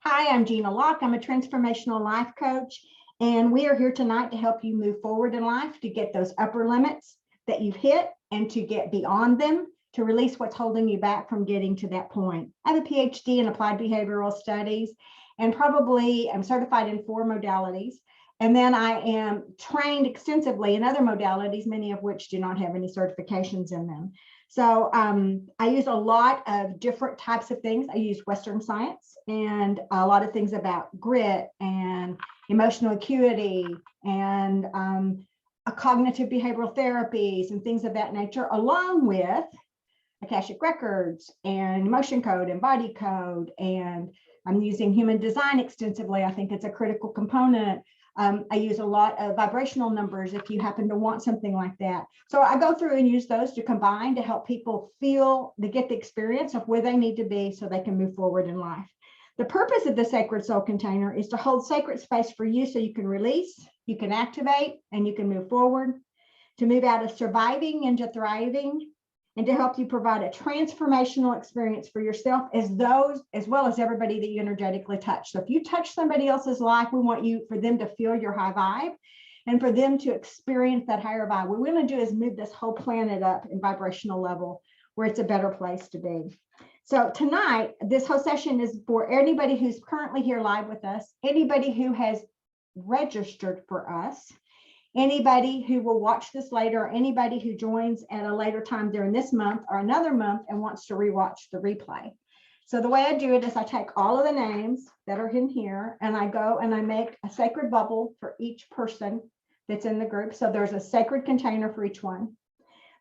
Hi, I'm Jeana Locke. I'm a transformational life coach, and we are here tonight to help you move forward in life, to get those upper limits that you've hit and to get beyond them, to release what's holding you back from getting to that point. I have a Ph.D. in applied behavioral studies, and probably I'm certified in 4 modalities. And then I am trained extensively in other modalities, many of which do not have any certifications in them. So I use a lot of different types of things. I use Western science and a lot of things about grit and emotional acuity and cognitive behavioral therapies and things of that nature, along with Akashic records and emotion code and body code. And I'm using human design extensively. I think it's a critical component. I use a lot of vibrational numbers if you happen to want something like that. So I go through and use those to combine to help people feel, to get the experience of where they need to be so they can move forward in life. The purpose of the Sacred Soul Container is to hold sacred space for you so you can release, you can activate, and you can move forward, to move out of surviving into thriving, and to help you provide a transformational experience for yourself as well as everybody that you energetically touch. So if you touch somebody else's life, we want for them to feel your high vibe and for them to experience that higher vibe. What we want to do is move this whole planet up in vibrational level where it's a better place to be. So tonight, this whole session is for anybody who's currently here live with us, anybody who has registered for us, anybody who will watch this later, or anybody who joins at a later time during this month or another month and wants to rewatch the replay. So the way I do it is I take all of the names that are in here and I go and I make a sacred bubble for each person that's in the group. So there's a sacred container for each one.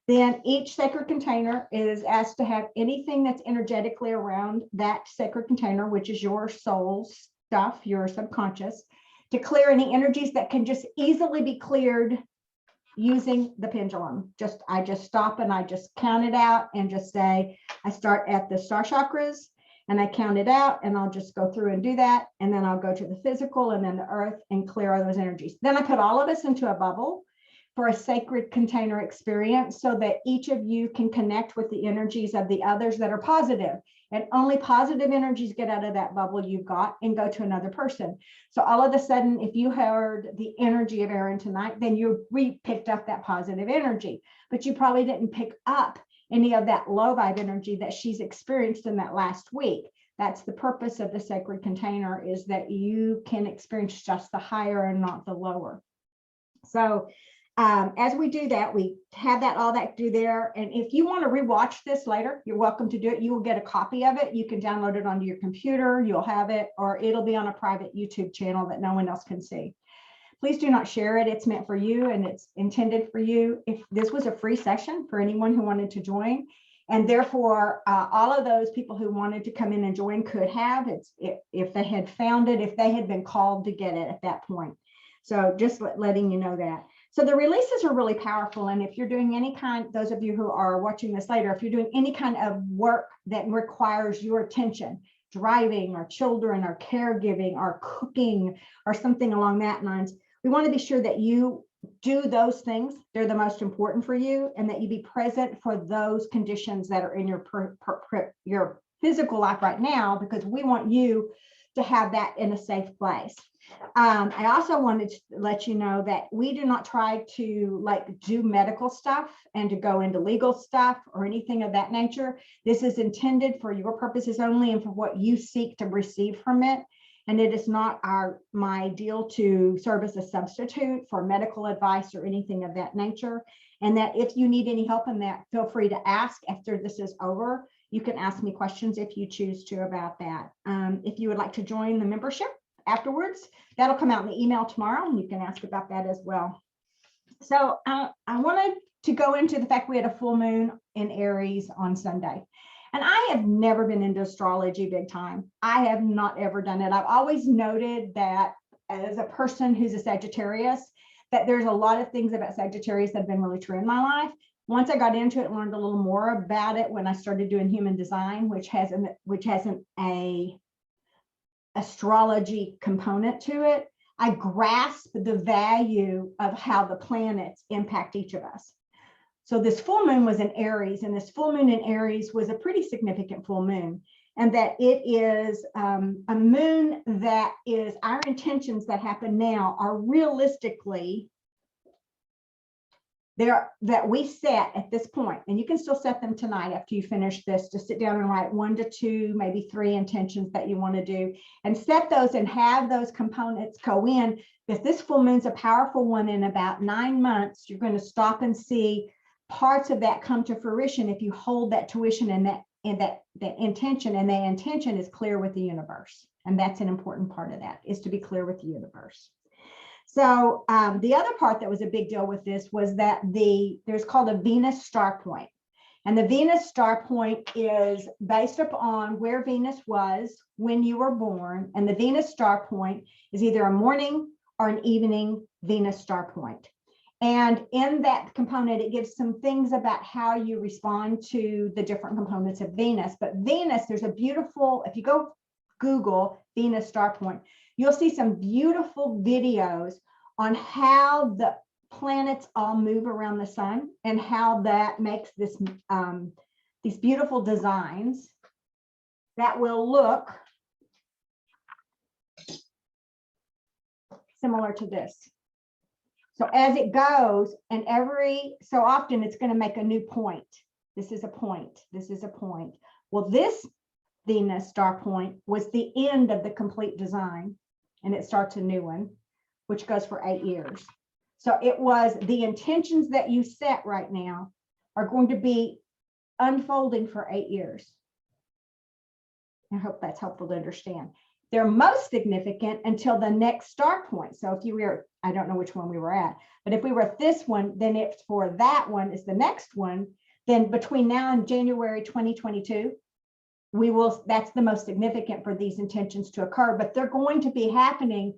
Then each sacred container is asked to have anything that's energetically around that sacred container, which is your soul's stuff, your subconscious, to clear any energies that can just easily be cleared using the pendulum. I just stop and I just count it out and just say, I start at the star chakras and I count it out and I'll just go through and do that. And then I'll go to the physical and then the earth and clear all those energies. Then I put all of us into a bubble for a sacred container experience so that each of you can connect with the energies of the others that are positive. And only positive energies get out of that bubble you've got and go to another person. So all of a sudden, if you heard the energy of Erin tonight, then you picked up that positive energy, but you probably didn't pick up any of that low vibe energy that she's experienced in that last week. That's the purpose of the sacred container, is that you can experience just the higher and not the lower. So as we do that, we have all that do there. And if you want to rewatch this later, you're welcome to do it. You will get a copy of it. You can download it onto your computer. You'll have it, or it'll be on a private YouTube channel that no one else can see. Please do not share it. It's meant for you and it's intended for you. If this was a free session for anyone who wanted to join, and therefore all of those people who wanted to come in and join could have, if they had found it, if they had been called to get it at that point. So just letting you know that. So the releases are really powerful. And if you're doing any kind, those of you who are watching this later, if you're doing any kind of work that requires your attention, driving or children or caregiving or cooking or something along that lines, we want to be sure that you do those things. They're the most important for you, and that you be present for those conditions that are in your physical life right now, because we want you to have that in a safe place. I also wanted to let you know that we do not try to do medical stuff and to go into legal stuff or anything of that nature. This is intended for your purposes only and for what you seek to receive from it. And it is not my deal to serve as a substitute for medical advice or anything of that nature. And that if you need any help in that, feel free to ask after this is over. You can ask me questions if you choose to about that. If you would like to join the membership afterwards, that'll come out in the email tomorrow, and you can ask about that as well. So I wanted to go into the fact we had a full moon in Aries on Sunday. And I have never been into astrology big time. I have not ever done it. I've always noted that as a person who's a Sagittarius, that there's a lot of things about Sagittarius that have been really true in my life. Once I got into it and learned a little more about it when I started doing human design, which has a astrology component to it, I grasp the value of how the planets impact each of us. So this full moon was in Aries, and this full moon in Aries was a pretty significant full moon. and that it is a moon that is our intentions that happen now are realistically there that we set at this point, and you can still set them tonight after you finish this, to sit down and write 1 to 2, maybe 3 intentions that you want to do, and set those and have those components go in. Because this full moon's a powerful one. In about 9 months, you're going to stop and see parts of that come to fruition if you hold that tuition and that intention, and the intention is clear with the universe. And that's an important part of that, is to be clear with the universe. So the other part that was a big deal with this was that there's called a Venus star point. And the Venus star point is based upon where Venus was when you were born. And the Venus star point is either a morning or an evening Venus star point. And in that component, it gives some things about how you respond to the different components of Venus. But Venus, there's a beautiful, if you go Google Venus star point, you'll see some beautiful videos on how the planets all move around the sun and how that makes this these beautiful designs that will look similar to this. So as it goes, and every so often it's going to make a new point. This is a point. This is a point. Well, this Venus star point was the end of the complete design, and it starts a new one, which goes for 8 years. So it was the intentions that you set right now are going to be unfolding for 8 years. I hope that's helpful to understand. They're most significant until the next star point. So if you were, I don't know which one we were at, but if we were at this one, then if for that one is the next one, then between now and January 2022, that's the most significant for these intentions to occur, but they're going to be happening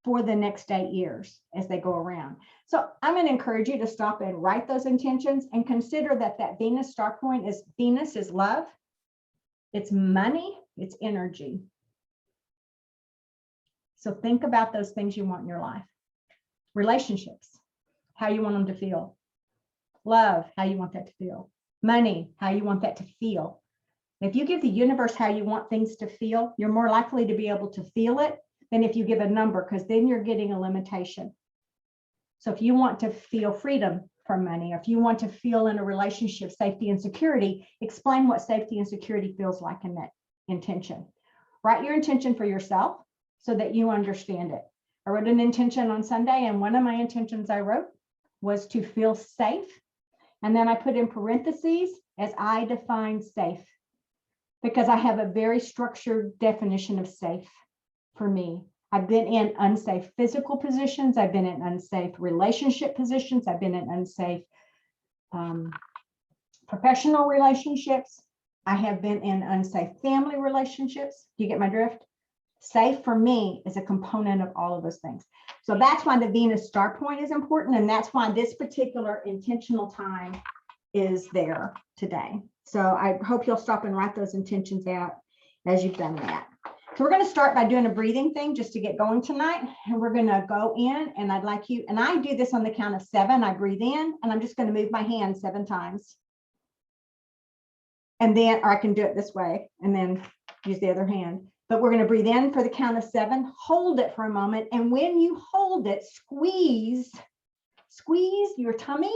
for the next 8 years as they go around. So I'm going to encourage you to stop and write those intentions and consider that Venus star point is Venus is love, it's money, it's energy. So think about those things you want in your life. Relationships, how you want them to feel. Love, how you want that to feel. Money, how you want that to feel. If you give the universe how you want things to feel, you're more likely to be able to feel it than if you give a number, because then you're getting a limitation. So if you want to feel freedom from money, or if you want to feel in a relationship safety and security, explain what safety and security feels like in that intention. Write your intention for yourself so that you understand it. I wrote an intention on Sunday, and one of my intentions I wrote was to feel safe. And then I put in parentheses, as I define safe, because I have a very structured definition of safe for me. I've been in unsafe physical positions. I've been in unsafe relationship positions. I've been in unsafe professional relationships. I have been in unsafe family relationships. Do you get my drift? Safe for me is a component of all of those things. So that's why the Venus star point is important. And that's why this particular intentional time is there today. So I hope you'll stop and write those intentions out as you've done that. So we're going to start by doing a breathing thing just to get going tonight. And we're going to go in, and I'd like you, and I do this on the count of 7. I breathe in, and I'm just going to move my hand 7 times. And then, or I can do it this way and then use the other hand. But we're going to breathe in for the count of 7, hold it for a moment. And when you hold it, squeeze your tummy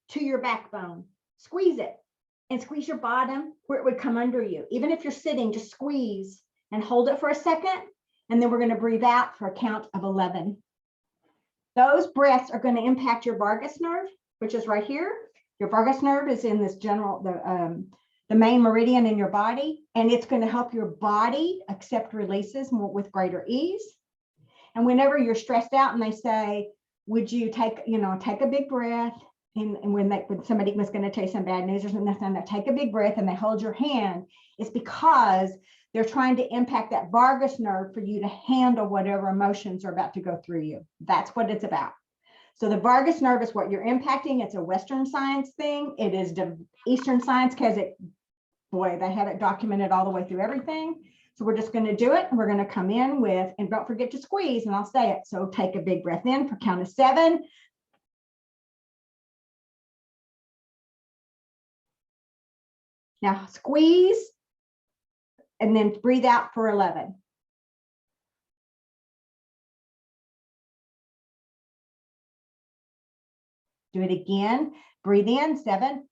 to your backbone. Squeeze it and squeeze your bottom where it would come under you. Even if you're sitting, just squeeze and hold it for a second. And then we're going to breathe out for a count of 11. Those breaths are going to impact your vagus nerve, which is right here. Your vagus nerve is in this general, the main meridian in your body, and it's going to help your body accept releases more with greater ease. And whenever you're stressed out and they say, would you take a big breath, and when somebody was going to tell you some bad news or something, they take a big breath and they hold your hand, it's because they're trying to impact that vagus nerve for you to handle whatever emotions are about to go through you. That's what it's about. So the vagus nerve is what you're impacting. It's a Western science thing. It is the Eastern science because they have it documented all the way through everything. So we're just going to do it. And we're going to come in with, and don't forget to squeeze, and I'll say it. So take a big breath in for count of 7. Now squeeze and then breathe out for 11. Do it again. Breathe in, 7.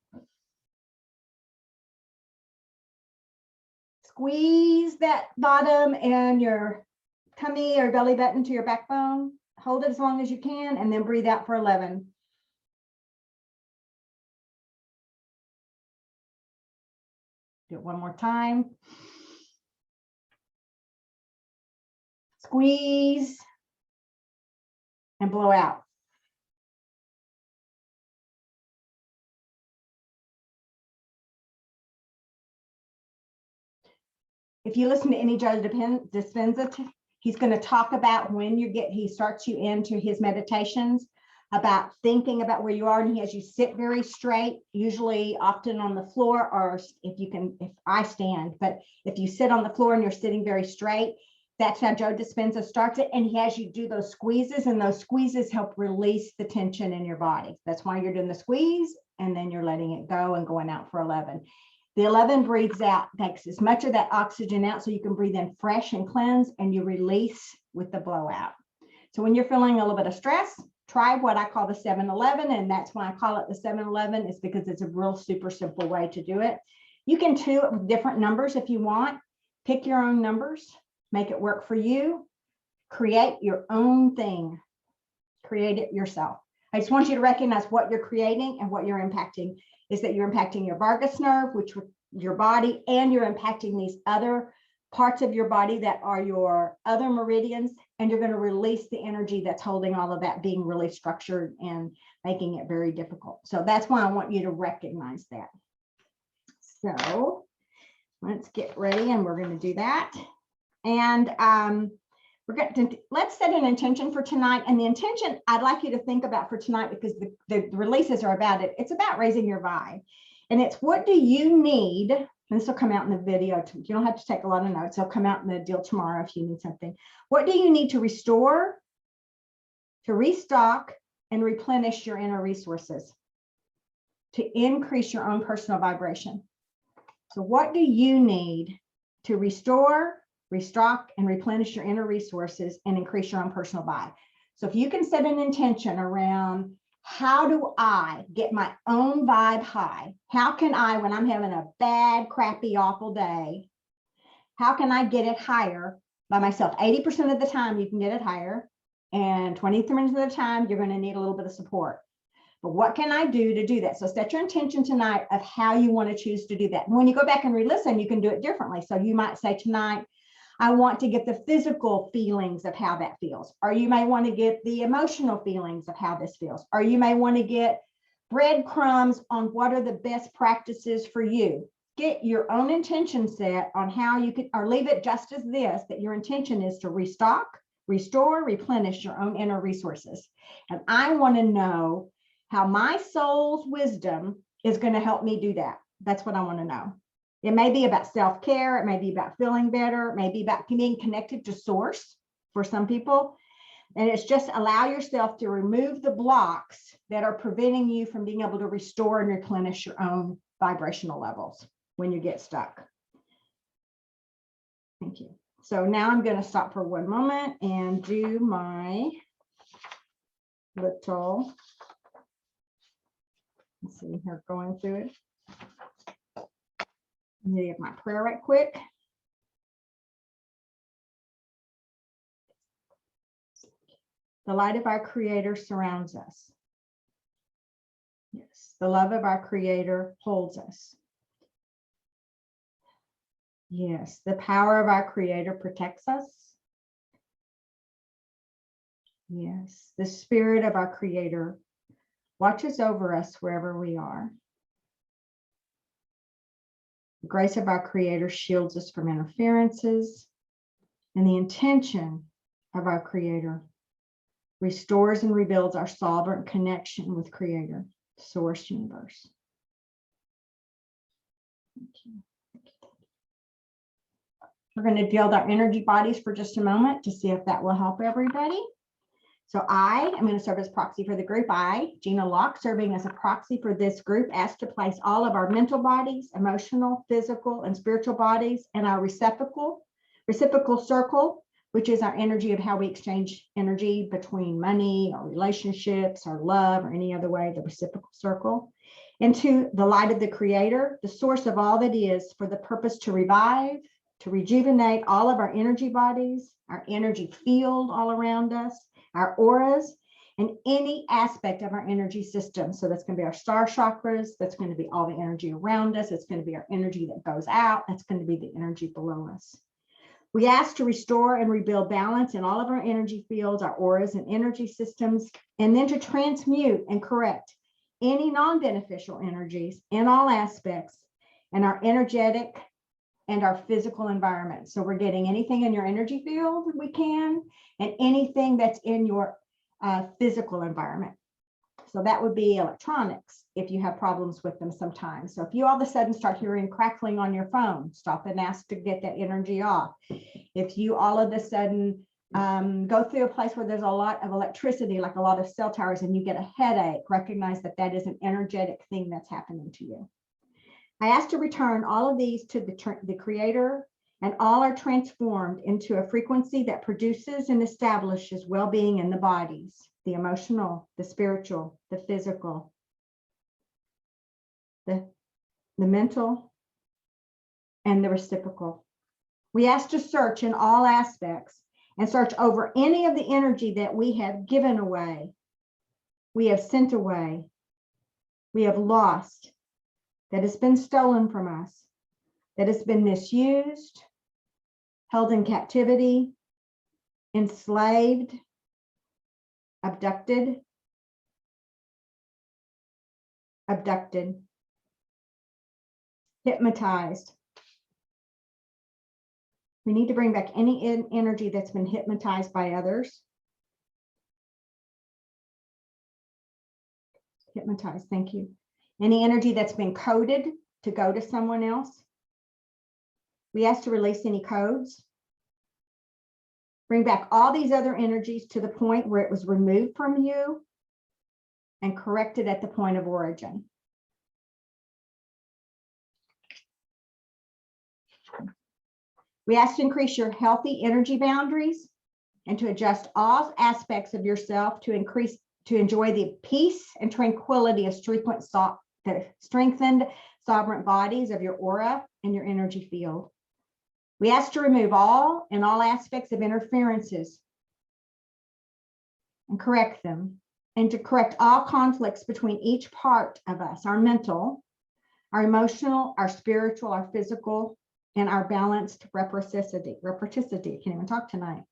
Squeeze that bottom and your tummy or belly button to your backbone. Hold it as long as you can, and then breathe out for 11. Do it one more time. Squeeze and blow out. If you listen to any Joe Dispenza, he's going to talk about when he starts you into his meditations about thinking about where you are, and he has you sit very straight, usually often on the floor, or if I stand, but if you sit on the floor and you're sitting very straight, that's how Joe Dispenza starts it. And he has you do those squeezes, and those squeezes help release the tension in your body. That's why you're doing the squeeze, and then you're letting it go and going out for 11. The 11 breathes out, takes as much of that oxygen out so you can breathe in fresh and cleanse, and you release with the blowout. So when you're feeling a little bit of stress, try what I call the 7-11, and that's why I call it the 7-11, is because it's a real super simple way to do it. You can do it with different numbers if you want. Pick your own numbers, make it work for you. Create your own thing. Create it yourself. I just want you to recognize what you're creating and what you're impacting. Is that you're impacting your vagus nerve, which your body, and you're impacting these other parts of your body that are your other meridians, and you're going to release the energy that's holding all of that, being really structured and making it very difficult. So that's why I want you to recognize that. So let's get ready, and we're going to do that. And let's set an intention for tonight. And the intention I'd like you to think about for tonight, because the releases are about it. It's about raising your vibe. And it's, what do you need? And this will come out in the video too. You don't have to take a lot of notes. It'll come out in the deal tomorrow if you need something. What do you need to restore, to restock, and replenish your inner resources, to increase your own personal vibration? So what do you need to restore, restock, and replenish your inner resources and increase your own personal vibe? So if you can set an intention around, how do I get my own vibe high? How can I, when I'm having a bad, crappy, awful day, how can I get it higher by myself? 80% of the time you can get it higher, and 23% of the time you're going to need a little bit of support. But what can I do to do that? So set your intention tonight of how you want to choose to do that. And when you go back and re-listen, you can do it differently. So you might say tonight, I want to get the physical feelings of how that feels. Or you may want to get the emotional feelings of how this feels. Or you may want to get breadcrumbs on what are the best practices for you. Get your own intention set on how you could, or leave it just as this, that your intention is to restock, restore, replenish your own inner resources. And I want to know how my soul's wisdom is going to help me do that. That's what I want to know. It may be about self-care. It may be about feeling better. It may be about being connected to source for some people. And it's just allow yourself to remove the blocks that are preventing you from being able to restore and replenish your own vibrational levels when you get stuck. Thank you. So now I'm going to stop for one moment and do my little, let's see here, going through it. I'm going to get my prayer right quick. The light of our Creator surrounds us. Yes, the love of our Creator holds us. Yes, the power of our Creator protects us. Yes, the Spirit of our Creator watches over us wherever we are. The grace of our Creator shields us from interferences, and the intention of our Creator restores and rebuilds our sovereign connection with Creator, Source, Universe. Thank you. We're going to deal with our energy bodies for just a moment to see if that will help everybody. So I am going to serve as proxy for the group. I, Jeana Locke, serving as a proxy for this group, asked to place all of our mental bodies, emotional, physical, and spiritual bodies in our reciprocal circle, which is our energy of how we exchange energy between money, our relationships, our love, or any other way, the reciprocal circle, into the light of the Creator, the source of all that is, for the purpose to revive, to rejuvenate all of our energy bodies, our energy field all around us, our auras, and any aspect of our energy system. So that's going to be our star chakras. That's going to be all the energy around us. It's going to be our energy that goes out. That's going to be the energy below us. We ask to restore and rebuild balance in all of our energy fields, our auras and energy systems, and then to transmute and correct any non-beneficial energies in all aspects in our energetic and our physical environment. So we're getting anything in your energy field we can, and anything that's in your physical environment. So that would be electronics if you have problems with them sometimes. So if you all of a sudden start hearing crackling on your phone, stop and ask to get that energy off. If you all of a sudden go through a place where there's a lot of electricity, like a lot of cell towers, and you get a headache, recognize that that is an energetic thing that's happening to you. I ask to return all of these to the Creator, and all are transformed into a frequency that produces and establishes well-being in the bodies, the emotional, the spiritual, the physical, the mental, and the reciprocal. We ask to search in all aspects and search over any of the energy that we have given away, we have sent away, we have lost, that has been stolen from us, that has been misused, held in captivity, enslaved, abducted, hypnotized. We need to bring back any energy that's been hypnotized by others. Hypnotized, thank you. Any energy that's been coded to go to someone else. We ask to release any codes. Bring back all these other energies to the point where it was removed from you and corrected at the point of origin. We ask to increase your healthy energy boundaries and to adjust all aspects of yourself to enjoy the peace and tranquility of strengthened sovereign bodies of your aura and your energy field. We ask to remove all aspects of interferences and correct them, and to correct all conflicts between each part of us, our mental, our emotional, our spiritual, our physical, and our balanced reciprocity. I can't even talk tonight.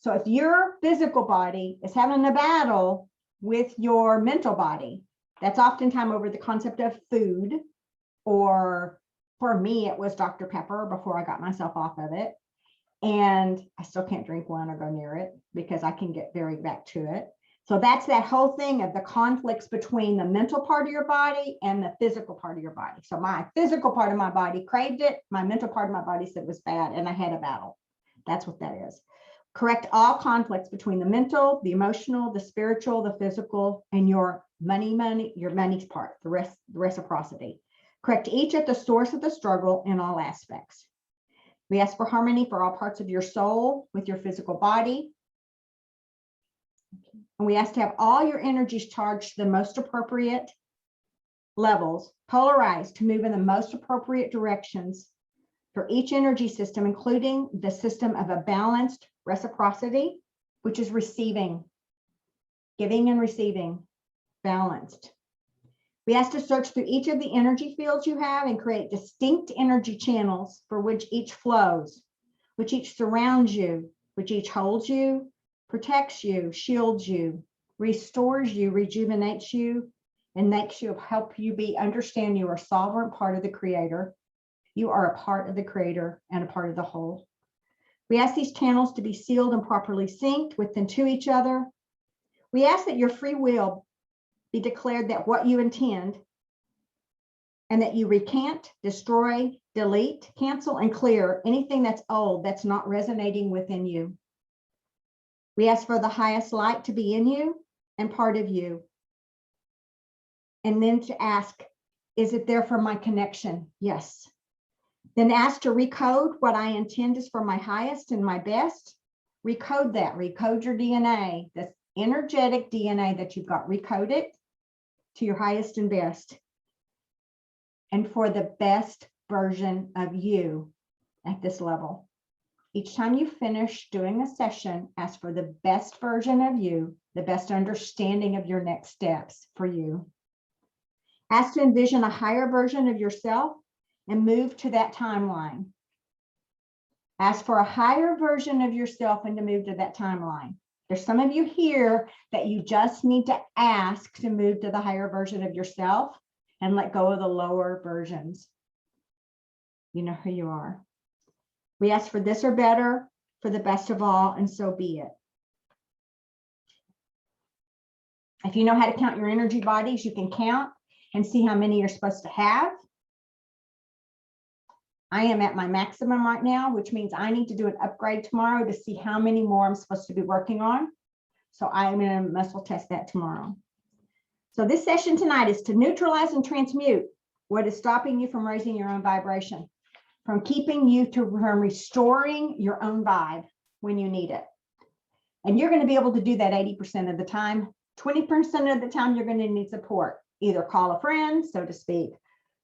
So if your physical body is having a battle with your mental body, that's oftentimes over the concept of food, or for me, it was Dr. Pepper before I got myself off of it. And I still can't drink one or go near it because I can get very back to it. So that's that whole thing of the conflicts between the mental part of your body and the physical part of your body. So my physical part of my body craved it. My mental part of my body said it was bad, and I had a battle. That's what that is. Correct all conflicts between the mental, the emotional, the spiritual, the physical, and your money's part, the reciprocity. Correct each at the source of the struggle in all aspects. We ask for harmony for all parts of your soul with your physical body. And we ask to have all your energies charged to the most appropriate levels, polarized to move in the most appropriate directions for each energy system, including the system of a balanced reciprocity, which is receiving, giving and receiving, balanced. We ask to search through each of the energy fields you have and create distinct energy channels for which each flows, which each surrounds you, which each holds you, protects you, shields you, restores you, rejuvenates you, and makes you help you understand you are a sovereign part of the Creator. You are a part of the Creator and a part of the whole. We ask these channels to be sealed and properly synced with and to each other. We ask that your free will be declared that what you intend, and that you recant, destroy, delete, cancel, and clear anything that's old that's not resonating within you. We ask for the highest light to be in you and part of you. And then to ask, is it there for my connection? Yes. Then ask to recode what I intend is for my highest and my best. Recode that, recode your DNA, this energetic DNA that you've got, recode it to your highest and best. And for the best version of you at this level. Each time you finish doing a session, ask for the best version of you, the best understanding of your next steps for you. Ask to envision a higher version of yourself and move to that timeline. Ask for a higher version of yourself and to move to that timeline. There's some of you here that you just need to ask to move to the higher version of yourself and let go of the lower versions. You know who you are. We ask for this or better, for the best of all, and so be it. If you know how to count your energy bodies, you can count and see how many you're supposed to have. I am at my maximum right now, which means I need to do an upgrade tomorrow to see how many more I'm supposed to be working on. So I'm going to muscle test that tomorrow. So this session tonight is to neutralize and transmute what is stopping you from raising your own vibration, from keeping you from restoring your own vibe when you need it. And you're going to be able to do that 80% of the time. 20% of the time, you're going to need support. Either call a friend, so to speak,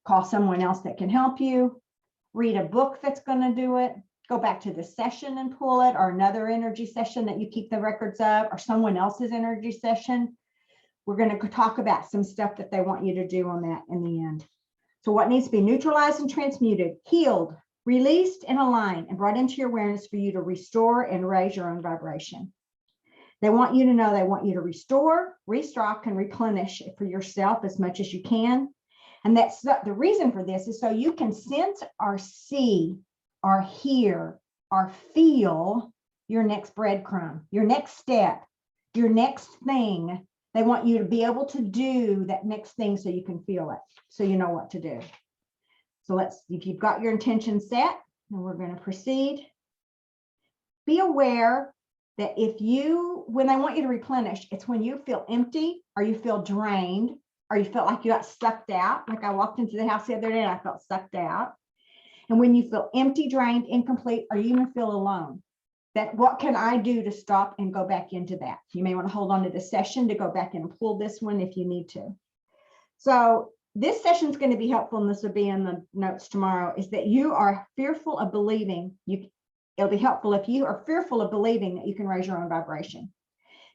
call someone else that can help you, read a book that's going to do it, go back to the session and pull it, or another energy session that you keep the records of, or someone else's energy session. We're going to talk about some stuff that they want you to do on that in the end. So what needs to be neutralized and transmuted, healed, released and aligned, and brought into your awareness for you to restore and raise your own vibration. They want you to know they want you to restore, restock, and replenish it for yourself as much as you can. And that's the reason for this is so you can sense or see or hear or feel your next breadcrumb, your next step, your next thing. They want you to be able to do that next thing so you can feel it, so you know what to do. So if you've got your intention set, then we're going to proceed. Be aware that when they want you to replenish, it's when you feel empty or you feel drained or you felt like you got sucked out. Like I walked into the house the other day and I felt sucked out. And when you feel empty, drained, incomplete, or you even feel alone, that what can I do to stop and go back into that? You may want to hold on to the session to go back and pull this one if you need to. So this session is going to be helpful, and this will be in the notes tomorrow, is that you are fearful of believing. It'll be helpful if you are fearful of believing that you can raise your own vibration.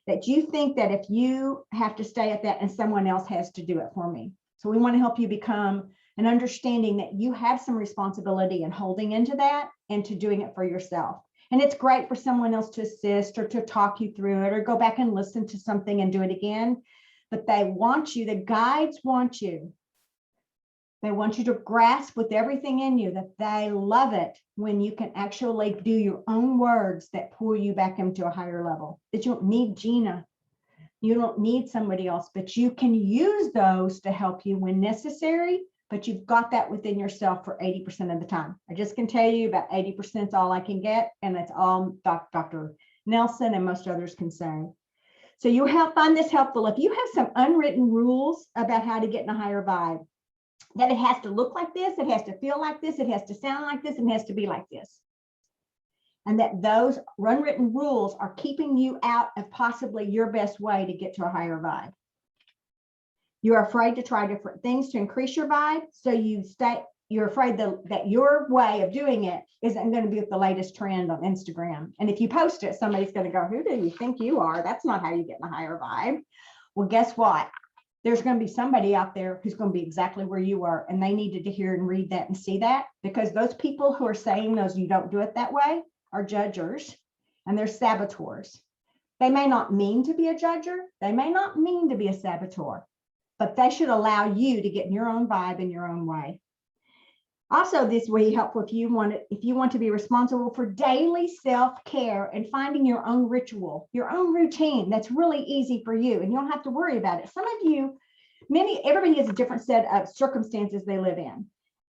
That you think that if you have to stay at that and someone else has to do it for me. So we want to help you become an understanding that you have some responsibility in holding into that and to doing it for yourself. And it's great for someone else to assist or to talk you through it or go back and listen to something and do it again. But they want you, the guides want you. They want you to grasp with everything in you that they love it when you can actually do your own words that pull you back into a higher level. That you don't need Jeana. You don't need somebody else, but you can use those to help you when necessary, but you've got that within yourself for 80% of the time. I just can tell you about 80% is all I can get, and it's all Dr. Nelson and most others can say. So you find this helpful. If you have some unwritten rules about how to get in a higher vibe, that it has to look like this, it has to feel like this, it has to sound like this, and it has to be like this. And that those unwritten rules are keeping you out of possibly your best way to get to a higher vibe. You're afraid to try different things to increase your vibe, so you're afraid that your way of doing it isn't going to be with the latest trend on Instagram. And if you post it, somebody's going to go, who do you think you are? That's not how you get in a higher vibe. Well, guess what? There's going to be somebody out there who's going to be exactly where you are, and they needed to hear and read that and see that, because those people who are saying those you don't do it that way are judgers, and they're saboteurs. They may not mean to be a judger, they may not mean to be a saboteur, but they should allow you to get in your own vibe in your own way. Also, this will be helpful if you want to be responsible for daily self-care and finding your own ritual, your own routine that's really easy for you, and you don't have to worry about it. Some of you, everybody has a different set of circumstances they live in.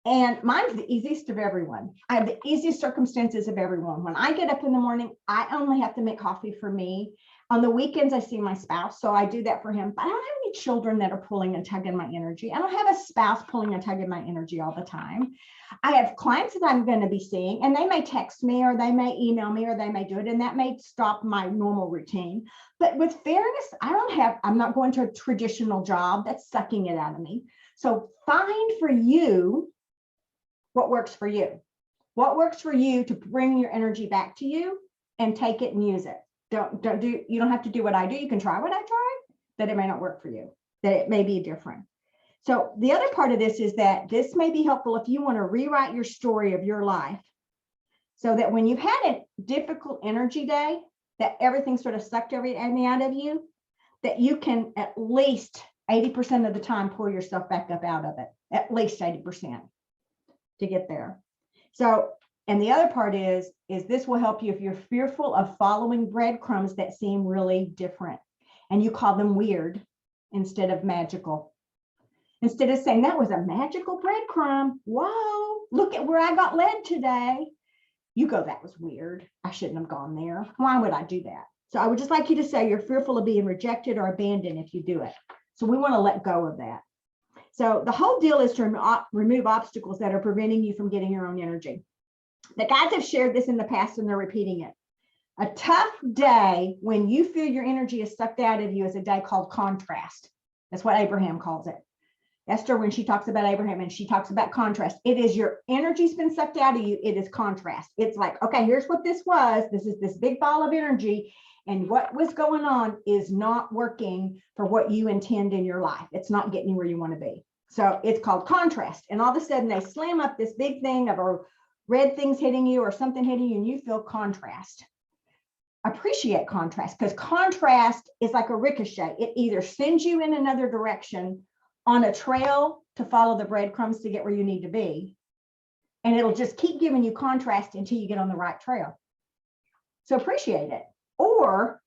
And mine's the easiest of everyone. I have the easiest circumstances of everyone. When I get up in the morning, I only have to make coffee for me. On the weekends, I see my spouse, so I do that for him. But I don't have any children that are pulling and tugging my energy. I don't have a spouse pulling and tugging my energy all the time. I have clients that I'm going to be seeing, and they may text me or they may email me or they may do it, and that may stop my normal routine. But with fairness, I'm not going to a traditional job that's sucking it out of me. So find for you what works for you. What works for you to bring your energy back to you and take it and use it. You don't have to do what I do. You can try what I try, but it may not work for you, that it may be different. So the other part of this is that this may be helpful if you want to rewrite your story of your life so that when you've had a difficult energy day, that everything sort of sucked everything out of you, that you can at least 80% of the time pull yourself back up out of it, at least 80%. To get there. So, and the other part is this will help you if you're fearful of following breadcrumbs that seem really different and you call them weird instead of magical. Instead of saying that was a magical breadcrumb, whoa, look at where I got led today. You go, that was weird. I shouldn't have gone there. Why would I do that? So I would just like you to say you're fearful of being rejected or abandoned if you do it. So we want to let go of that. So the whole deal is to remove obstacles that are preventing you from getting your own energy. The guys have shared this in the past and they're repeating it. A tough day when you feel your energy is sucked out of you is a day called contrast. That's what Abraham calls it. Esther, when she talks about Abraham and she talks about contrast, it is your energy's been sucked out of you. It is contrast. It's like, okay, here's what this was. This is this big ball of energy. And what was going on is not working for what you intend in your life. It's not getting you where you want to be. So it's called contrast. And all of a sudden they slam up this big thing of a red things hitting you or something hitting you and you feel contrast. Appreciate contrast because contrast is like a ricochet. It either sends you in another direction on a trail to follow the breadcrumbs to get where you need to be. And it'll just keep giving you contrast until you get on the right trail. So appreciate it. Or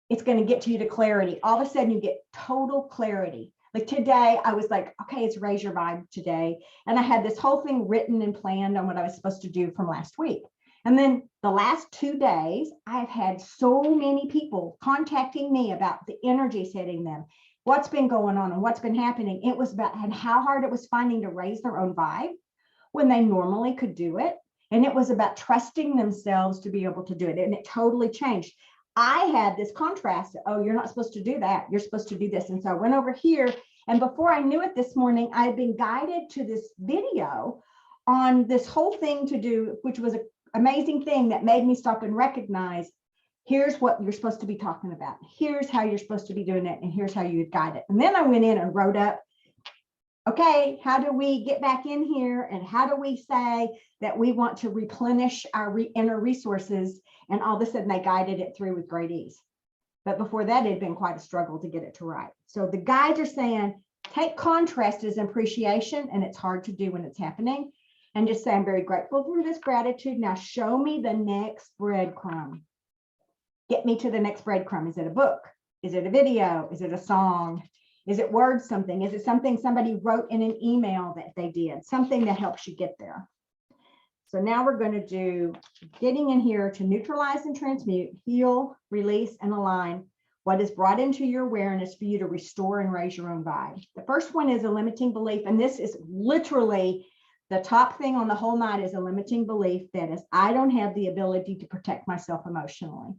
it's going to get you to clarity. All of a sudden you get total clarity. Like today, I was like, okay, it's raise your vibe today. And I had this whole thing written and planned on what I was supposed to do from last week. And then the last 2 days, I've had so many people contacting me about the energies hitting them, what's been going on and what's been happening. It was about and how hard it was finding to raise their own vibe when they normally could do it. And it was about trusting themselves to be able to do it. And it totally changed. I had this contrast. Oh, you're not supposed to do that. You're supposed to do this. And so I went over here. And before I knew it this morning, I had been guided to this video on this whole thing to do, which was an amazing thing that made me stop and recognize, here's what you're supposed to be talking about. Here's how you're supposed to be doing it. And here's how you would guide it. And then I went in and wrote up, okay, how do we get back in here? And how do we say that we want to replenish our inner resources? And all of a sudden they guided it through with great ease. But before that, it had been quite a struggle to get it to right. So the guides are saying, take contrast as appreciation, and it's hard to do when it's happening. And just say, I'm very grateful for this gratitude. Now show me the next breadcrumb. Get me to the next breadcrumb. Is it a book? Is it a video? Is it a song? Is it words something? Is it something somebody wrote in an email that they did? Something that helps you get there. So now we're going to do getting in here to neutralize and transmute, heal, release, and align what is brought into your awareness for you to restore and raise your own vibe. The first one is a limiting belief. And this is literally the top thing on the whole night is a limiting belief that is, I don't have the ability to protect myself emotionally.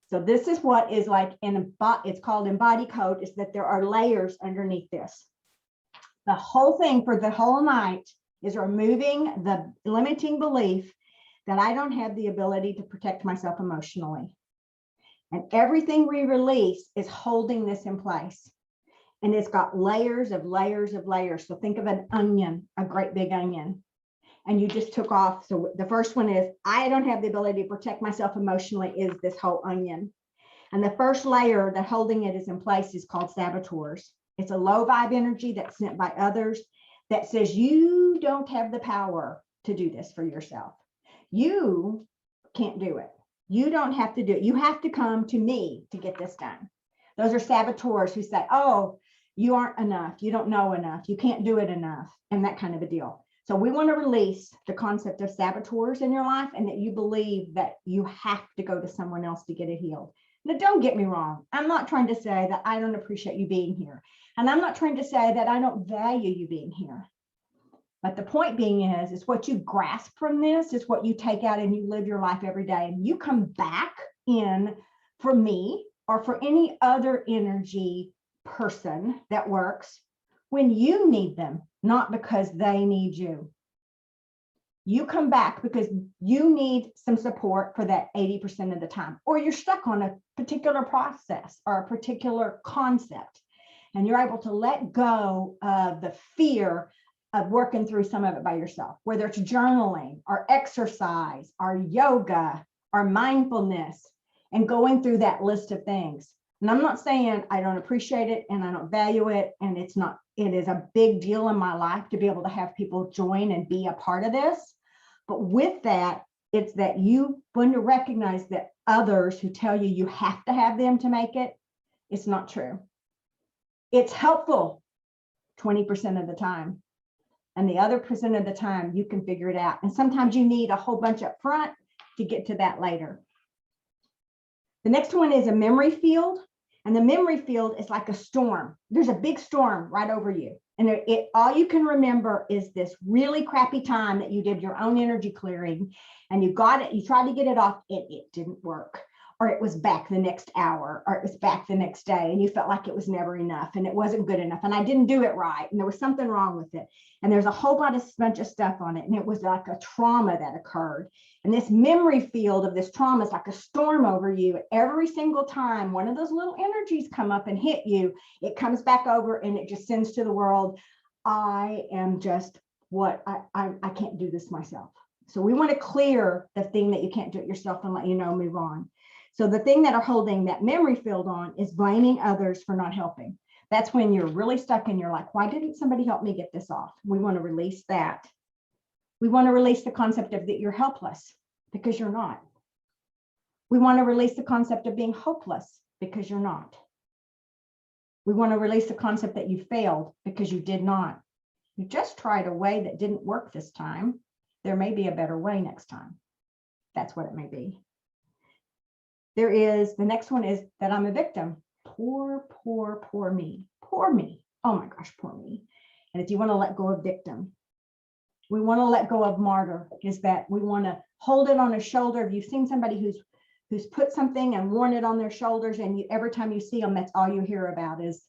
So this is what is like it's called embodied code, is that there are layers underneath this. The whole thing for the whole night is removing the limiting belief that I don't have the ability to protect myself emotionally. And everything we release is holding this in place. And it's got layers of layers of layers. So think of an onion, a great big onion. And you just took off. So the first one is, I don't have the ability to protect myself emotionally, is this whole onion. And the first layer that holding it is in place is called saboteurs. It's a low vibe energy that's sent by others that says you don't have the power to do this for yourself. You can't do it. You don't have to do it. You have to come to me to get this done. Those are saboteurs who say, oh, you aren't enough, you don't know enough, you can't do it enough, and that kind of a deal. So we want to release the concept of saboteurs in your life and that you believe that you have to go to someone else to get it healed. Now, don't get me wrong. I'm not trying to say that I don't appreciate you being here. And I'm not trying to say that I don't value you being here. But the point being is what you grasp from this is what you take out and you live your life every day. And you come back in for me or for any other energy person that works when you need them, not because they need you. You come back because you need some support for that 80% of the time, or you're stuck on a particular process or a particular concept, and you're able to let go of the fear of working through some of it by yourself, whether it's journaling or exercise or yoga or mindfulness and going through that list of things. And I'm not saying I don't appreciate it and I don't value it. And it is a big deal in my life to be able to have people join and be a part of this. But with that, it's that you want to recognize that others who tell you you have to have them to make it, it's not true. It's helpful 20% of the time. And the other percent of the time, you can figure it out. And sometimes you need a whole bunch up front to get to that later. The next one is a memory field. And the memory field is like a storm. There's a big storm right over you. And all you can remember is this really crappy time that you did your own energy clearing and you got it, you tried to get it off, it didn't work. Or it was back the next hour, or it was back the next day, and you felt like it was never enough and it wasn't good enough. And I didn't do it right. And there was something wrong with it. And there's a whole bunch of stuff on it. And it was like a trauma that occurred. And this memory field of this trauma is like a storm over you. Every single time one of those little energies come up and hit you, it comes back over and it just sends to the world, I am just what I can't do this myself. So we want to clear the thing that you can't do it yourself and let you know, move on. So the thing that are holding that memory field on is blaming others for not helping. That's when you're really stuck and you're like, why didn't somebody help me get this off? We want to release that. We want to release the concept of that you're helpless because you're not. We want to release the concept of being hopeless because you're not. We want to release the concept that you failed because you did not. You just tried a way that didn't work this time. There may be a better way next time. That's what it may be. The next one is that I'm a victim. Poor me. Poor me. Oh my gosh, poor me. And if you want to let go of victim, we want to let go of martyr, is that we want to hold it on a shoulder. If you've seen somebody who's put something and worn it on their shoulders, and every time you see them, that's all you hear about is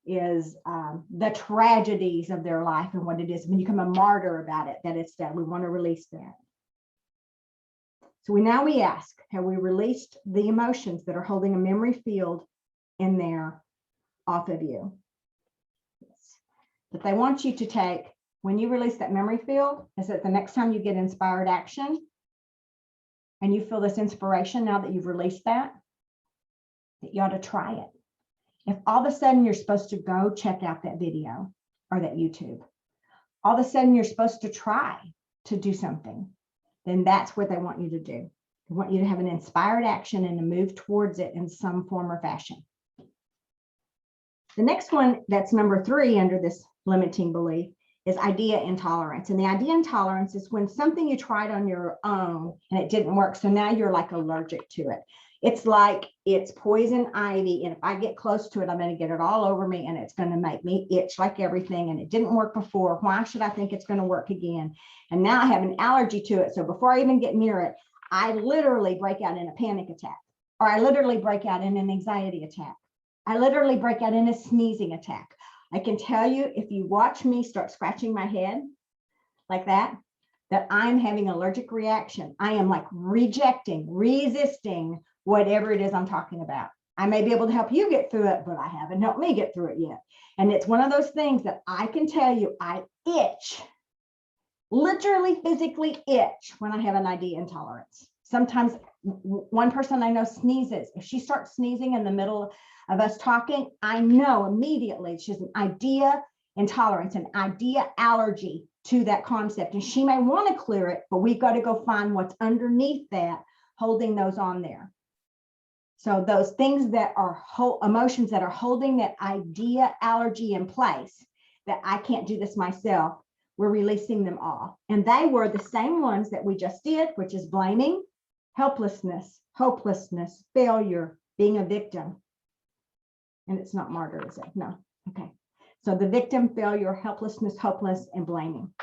the tragedies of their life and what it is. When you become a martyr about it, that it's that we want to release that. So we ask, have we released the emotions that are holding a memory field in there off of you? Yes. But they want you to take, when you release that memory field, is that the next time you get inspired action and you feel this inspiration now that you've released that you ought to try it. If all of a sudden you're supposed to go check out that video or that YouTube, all of a sudden you're supposed to try to do something, then that's what they want you to do. They want you to have an inspired action and to move towards it in some form or fashion. The next one, that's number 3 under this limiting belief, is idea intolerance. And the idea intolerance is when something you tried on your own and it didn't work. So now you're like allergic to it. It's like it's poison ivy. And if I get close to it, I'm going to get it all over me and it's going to make me itch like everything. And it didn't work before. Why should I think it's going to work again? And now I have an allergy to it. So before I even get near it, I literally break out in a panic attack, or I literally break out in an anxiety attack. I literally break out in a sneezing attack. I can tell you, if you watch me start scratching my head like that I'm having an allergic reaction. I am like rejecting, resisting whatever it is I'm talking about. I may be able to help you get through it, but I haven't helped me get through it yet. And it's one of those things that I can tell you, I itch, literally physically itch when I have an idea intolerance. Sometimes one person I know sneezes. If she starts sneezing in the middle of us talking, I know immediately she's an idea intolerance, an idea allergy to that concept. And she may want to clear it, but we've got to go find what's underneath that, holding those on there. So those things that are emotions that are holding that idea allergy in place, that I can't do this myself, we're releasing them all. And they were the same ones that we just did, which is blaming, helplessness, hopelessness, failure, being a victim. And it's not martyr, is it? No. Okay. So the victim, failure, helplessness, hopeless, and blaming.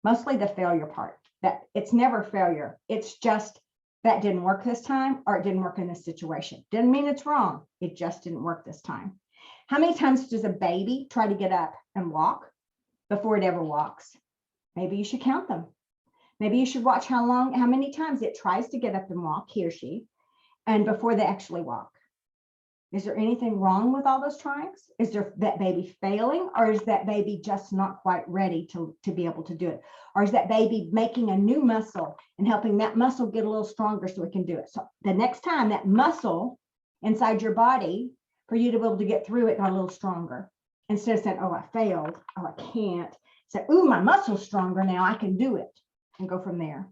Mostly the failure part. That it's never failure. It's just that didn't work this time, or it didn't work in this situation. Didn't mean it's wrong. It just didn't work this time. How many times does a baby try to get up and walk before it ever walks? Maybe you should count them. Maybe you should watch how many times it tries to get up and walk, he or she, and before they actually walk. Is there anything wrong with all those tryings? Is there that baby failing, or is that baby just not quite ready to be able to do it? Or is that baby making a new muscle and helping that muscle get a little stronger so it can do it? So the next time that muscle inside your body, for you to be able to get through it, got a little stronger. Instead of saying, oh, I failed, oh, I can't. Say, ooh, my muscle's stronger now, I can do it, and go from there.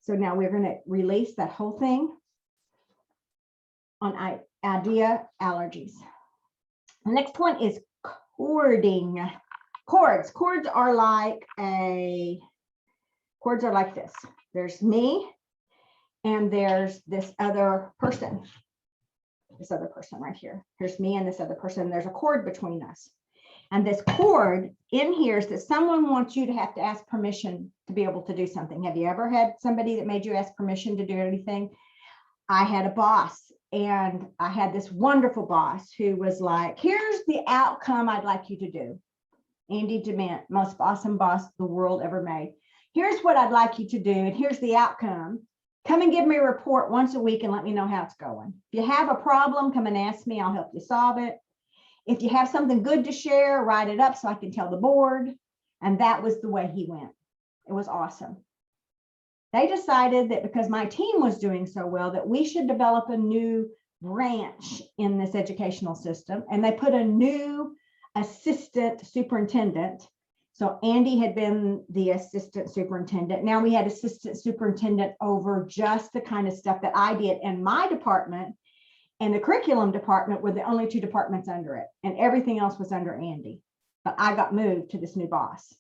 So now we're going to release that whole thing on idea allergies. The next point is cording. Cords are like this. There's me, and there's this other person. This other person right here. Here's me and this other person. There's a cord between us. And this cord in here is that someone wants you to have to ask permission to be able to do something. Have you ever had somebody that made you ask permission to do anything? I had a boss, and I had this wonderful boss who was like, here's the outcome I'd like you to do. Andy Dement, most awesome boss the world ever made. Here's what I'd like you to do, and here's the outcome. Come and give me a report once a week and let me know how it's going. If you have a problem, come and ask me. I'll help you solve it. If you have something good to share, write it up so I can tell the board. And that was the way he went. It was awesome. They decided that because my team was doing so well, that we should develop a new branch in this educational system. And they put a new assistant superintendent. So Andy had been the assistant superintendent. Now we had assistant superintendent over just the kind of stuff that I did in my department, and the curriculum department were the only two departments under it, and everything else was under Andy. But I got moved to this new boss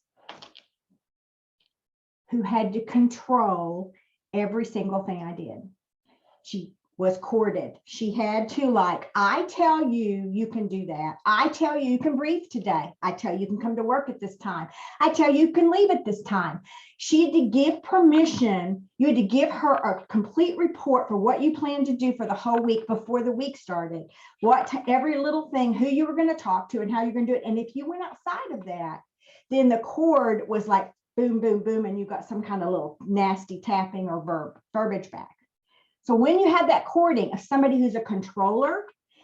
who had to control every single thing I did. She was corded. She had to, like, I tell you, you can do that. I tell you, you can breathe today. I tell you, you can come to work at this time. I tell you, you can leave at this time. She had to give permission. You had to give her a complete report for what you planned to do for the whole week before the week started. Every little thing, who you were going to talk to and how you're going to do it. And if you went outside of that, then the cord was like boom, boom, boom, and you got some kind of little nasty tapping or verbiage back. So when you have that cording of somebody who's a controller,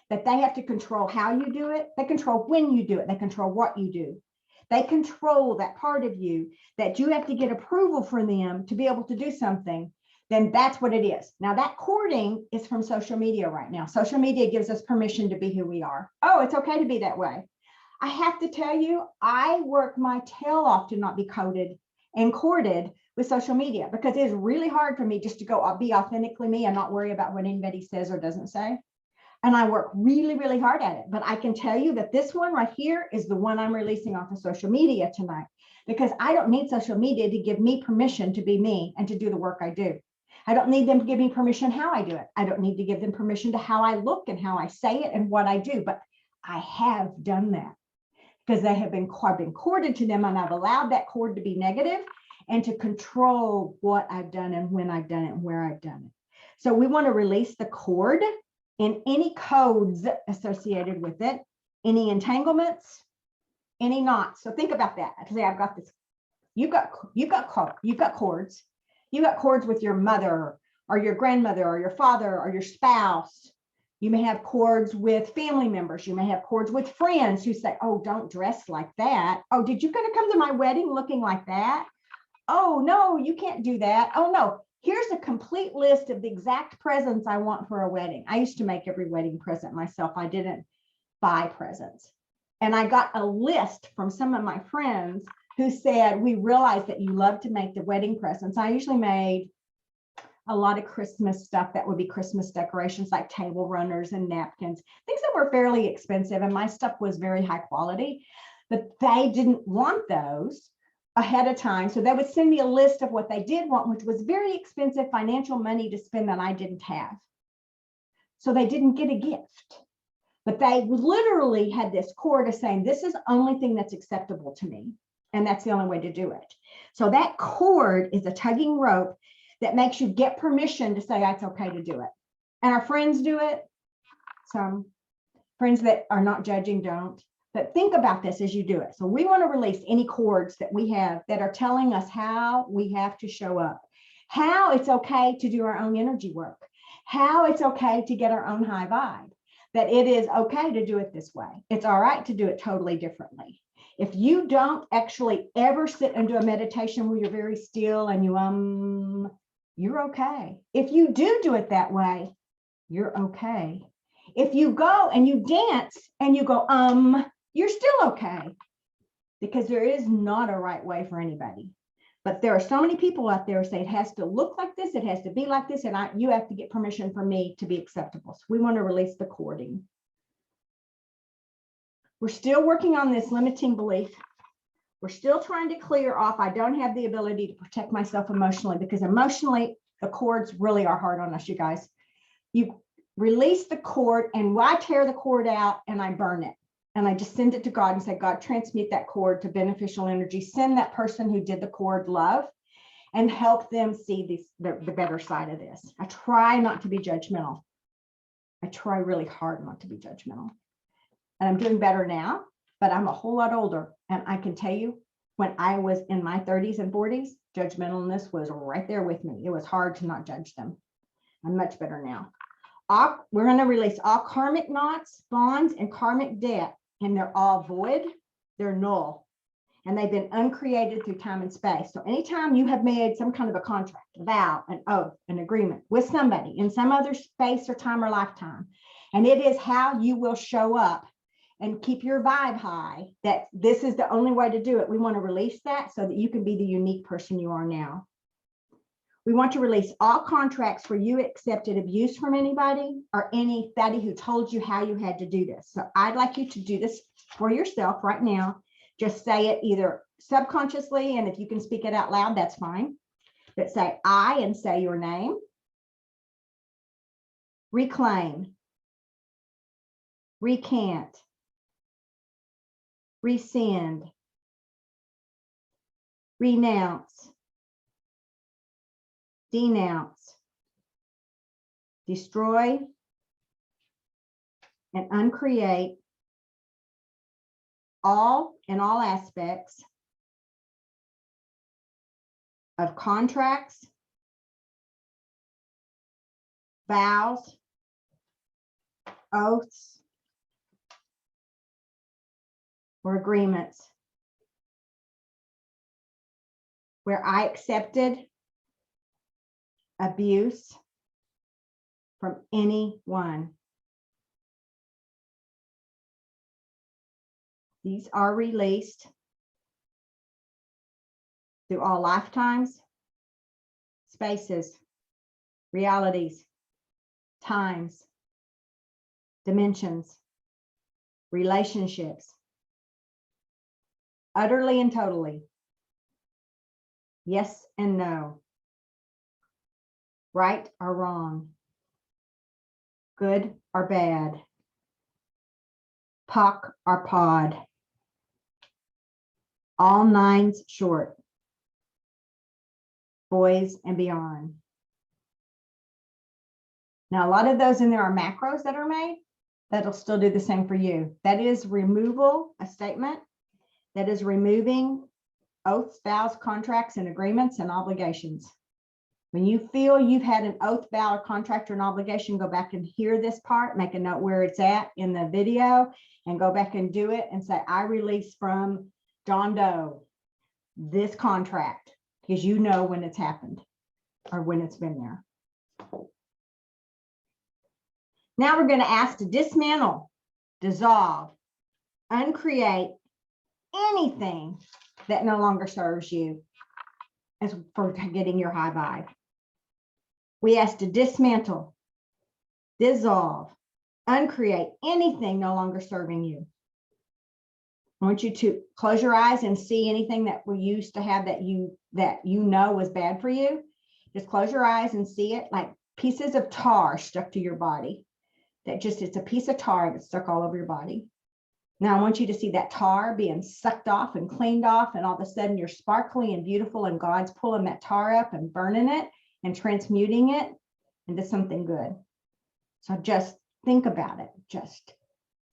that they have to control how you do it, they control when you do it, they control what you do. They control that part of you that you have to get approval from them to be able to do something, then that's what it is. Now that cording is from social media right now. Social media gives us permission to be who we are. Oh, it's okay to be that way. I have to tell you, I work my tail off to not be coded and corded with social media, because it's really hard for me just to go, I'll be authentically me and not worry about what anybody says or doesn't say. And I work really, really hard at it. But I can tell you that this one right here is the one I'm releasing off of social media tonight, because I don't need social media to give me permission to be me and to do the work I do. I don't need them to give me permission how I do it. I don't need to give them permission to how I look and how I say it and what I do. But I have done that because they have been corded to them, and I've allowed that cord to be negative and to control what I've done and when I've done it and where I've done it. So we want to release the cord and any codes associated with it, any entanglements, any knots. So think about that. Say, I've got this. You've got cords. You got cords with your mother or your grandmother or your father or your spouse. You may have cords with family members. You may have cords with friends who say, oh, don't dress like that. Oh, did you gonna come to my wedding looking like that? Oh, no, you can't do that. Oh, no, here's a complete list of the exact presents I want for a wedding. I used to make every wedding present myself. I didn't buy presents. And I got a list from some of my friends who said, we realized that you love to make the wedding presents. I usually made a lot of Christmas stuff that would be Christmas decorations like table runners and napkins, things that were fairly expensive. And my stuff was very high quality, but they didn't want those ahead of time. So they would send me a list of what they did want, which was very expensive financial money to spend that I didn't have. So they didn't get a gift, but they literally had this cord of saying, this is the only thing that's acceptable to me. And that's the only way to do it. So that cord is a tugging rope that makes you get permission to say, it's okay to do it. And our friends do it. Some friends that are not judging don't. But think about this as you do it. So we want to release any cords that we have that are telling us how we have to show up, how it's okay to do our own energy work, how it's okay to get our own high vibe, that it is okay to do it this way. It's all right to do it totally differently. If you don't actually ever sit and do a meditation where you're very still and you're okay. If you do it that way, you're okay. If you go and you dance and you go, you're still okay, because there is not a right way for anybody. But there are so many people out there who say it has to look like this, it has to be like this, and you have to get permission from me to be acceptable. So we want to release the cording. We're still working on this limiting belief. We're still trying to clear off, I don't have the ability to protect myself emotionally, because emotionally, the cords really are hard on us, you guys. You release the cord, and I tear the cord out and I burn it. And I just send it to God and say, God, transmute that cord to beneficial energy. Send that person who did the cord love and help them see the better side of this. I try not to be judgmental. I try really hard not to be judgmental. And I'm doing better now, but I'm a whole lot older. And I can tell you, when I was in my 30s and 40s, judgmentalness was right there with me. It was hard to not judge them. I'm much better now. We're going to release all karmic knots, bonds, and karmic debt. And they're all void, they're null, and they've been uncreated through time and space. So anytime you have made some kind of a contract, a vow, an oath, an agreement with somebody in some other space or time or lifetime, and it is how you will show up and keep your vibe high, that this is the only way to do it. We want to release that so that you can be the unique person you are now. We want to release all contracts where you accepted abuse from anybody or anybody who told you how you had to do this. So I'd like you to do this for yourself right now. Just say it either subconsciously, and if you can speak it out loud, that's fine. But say I and say your name. Reclaim. Recant. Rescind. Renounce. Denounce, destroy, and uncreate all in all aspects of contracts, vows, oaths, or agreements where I accepted abuse from anyone. These are released through all lifetimes, spaces, realities, times, dimensions, relationships, utterly and totally. Yes and no. Right or wrong, good or bad, POC or POD, all nines short, boys and beyond. Now, a lot of those in there are macros that are made. That'll still do the same for you. That is removal, a statement. That is removing oaths, vows, contracts, and agreements and obligations. When you feel you've had an oath, vow, or contract or an obligation, go back and hear this part, make a note where it's at in the video, and go back and do it and say, I release from John Doe this contract, because you know when it's happened or when it's been there. Now we're going to ask to dismantle, dissolve, uncreate anything that no longer serves you as for getting your high vibe. We ask to dismantle, dissolve, uncreate anything no longer serving you. I want you to close your eyes and see anything that we used to have that you know was bad for you. Just close your eyes and see it like pieces of tar stuck to your body. It's a piece of tar that's stuck all over your body. Now I want you to see that tar being sucked off and cleaned off, and all of a sudden you're sparkly and beautiful, and God's pulling that tar up and burning it and transmuting it into something good. So just think about it. Just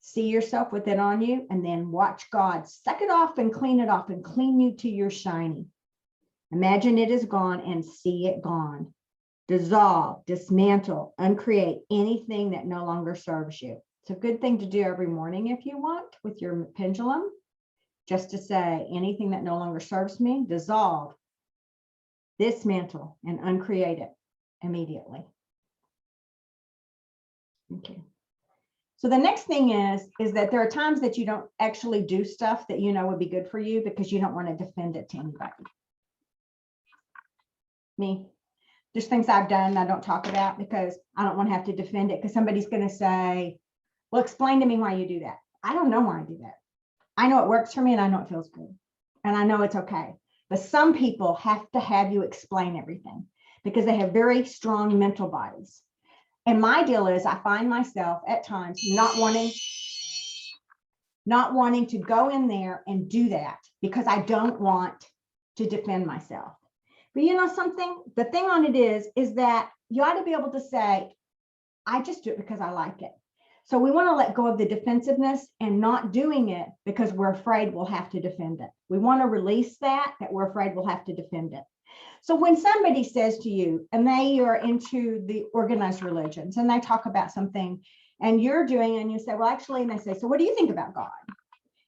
see yourself with it on you, and then watch God suck it off and clean it off and clean you to your shiny. Imagine it is gone and see it gone. Dissolve, dismantle, uncreate anything that no longer serves you. It's a good thing to do every morning if you want with your pendulum, just to say anything that no longer serves me, dissolve, dismantle, and uncreate it immediately. Okay. So the next thing is that there are times that you don't actually do stuff that you know would be good for you because you don't want to defend it to anybody. Me. There's things I've done I don't talk about because I don't want to have to defend it, because somebody's going to say, well, explain to me why you do that. I don't know why I do that. I know it works for me and I know it feels good and I know it's okay. But some people have to have you explain everything because they have very strong mental bodies. And my deal is I find myself at times not wanting to go in there and do that because I don't want to defend myself. But you know something, the thing on it is that you ought to be able to say, I just do it because I like it. So we want to let go of the defensiveness and not doing it because we're afraid we'll have to defend it. We want to release that we're afraid we'll have to defend it. So when somebody says to you, and they are into the organized religions, and they talk about something, and you're doing it, and you say, well, actually, and they say, so what do you think about God?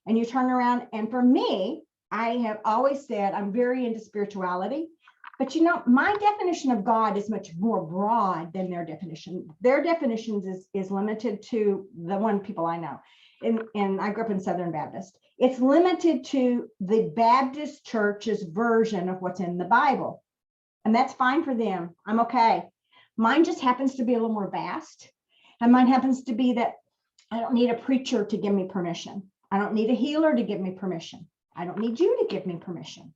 And you turn around, and for me, I have always said I'm very into spirituality. But you know, my definition of God is much more broad than their definition. Their definitions is limited to the one people I know. And I grew up in Southern Baptist. It's limited to the Baptist church's version of what's in the Bible. And that's fine for them. I'm okay. Mine just happens to be a little more vast. And mine happens to be that I don't need a preacher to give me permission. I don't need a healer to give me permission. I don't need you to give me permission.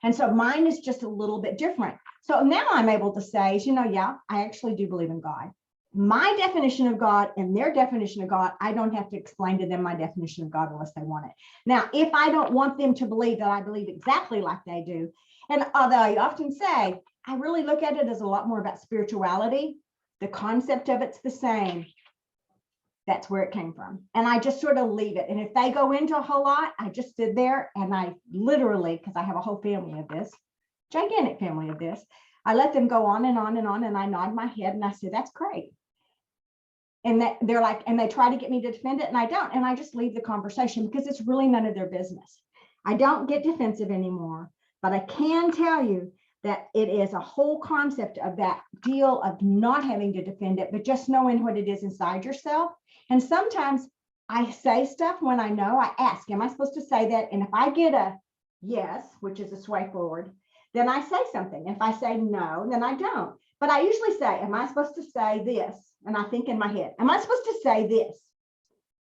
And so mine is just a little bit different. So now I'm able to say, you know, yeah, I actually do believe in God. My definition of God and their definition of God, I don't have to explain to them my definition of God unless they want it. Now, if I don't want them to believe that I believe exactly like they do, and although I often say, I really look at it as a lot more about spirituality, the concept of it's the same. That's where it came from. And I just sort of leave it. And if they go into a whole lot, I just stood there and I literally, because I have a whole family of this, gigantic family of this, I let them go on and on and on. And I nod my head and I said, that's great. And that they're like, and they try to get me to defend it and I don't. And I just leave the conversation because it's really none of their business. I don't get defensive anymore, but I can tell you that it is a whole concept of that deal of not having to defend it, but just knowing what it is inside yourself. And sometimes I say stuff when I know, I ask, am I supposed to say that? And if I get a yes, which is a sway forward, then I say something. If I say no, then I don't. But I usually say, am I supposed to say this? And I think in my head, am I supposed to say this?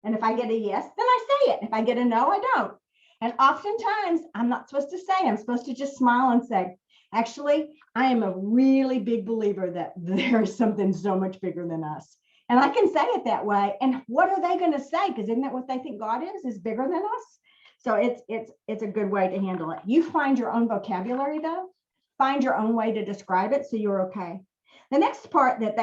And if I get a yes, then I say it. If I get a no, I don't. And oftentimes I'm not supposed to say, I'm supposed to just smile and say, actually, I am a really big believer that there is something so much bigger than us. And I can say it that way. And what are they going to say? Because isn't that what they think God is bigger than us? So it's a good way to handle it. You find your own vocabulary though. Find your own way to describe it so you're okay. The next part that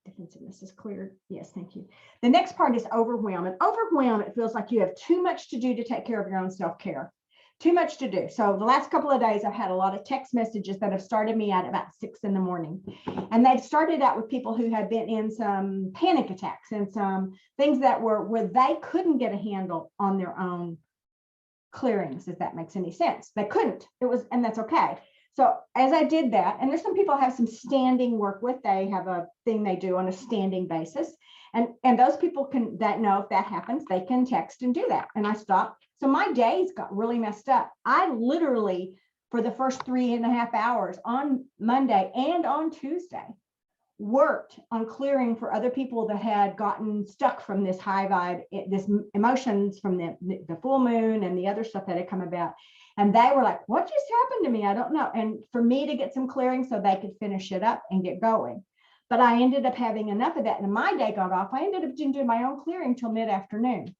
defensiveness is cleared. Yes, thank you. The next part is overwhelm. And overwhelm, it feels like you have too much to do to take care of your own self-care. Too much to do. So the last couple of days, I've had a lot of text messages that have started me at about 6 in the morning. And they've started out with people who had been in some panic attacks and some things that were where they couldn't get a handle on their own clearings, if that makes any sense. They couldn't. And that's okay. So as I did that, and there's some people I have some standing work with, they have a thing they do on a standing basis. And those people that know if that happens, they can text and do that. And I stopped. So my days got really messed up. I literally, for the first 3.5 hours on Monday and on Tuesday, worked on clearing for other people that had gotten stuck from this high vibe, this emotions from the full moon and the other stuff that had come about. And they were like, what just happened to me? I don't know. And for me to get some clearing so they could finish it up and get going. But I ended up having enough of that. And my day got off. I ended up doing my own clearing till mid-afternoon.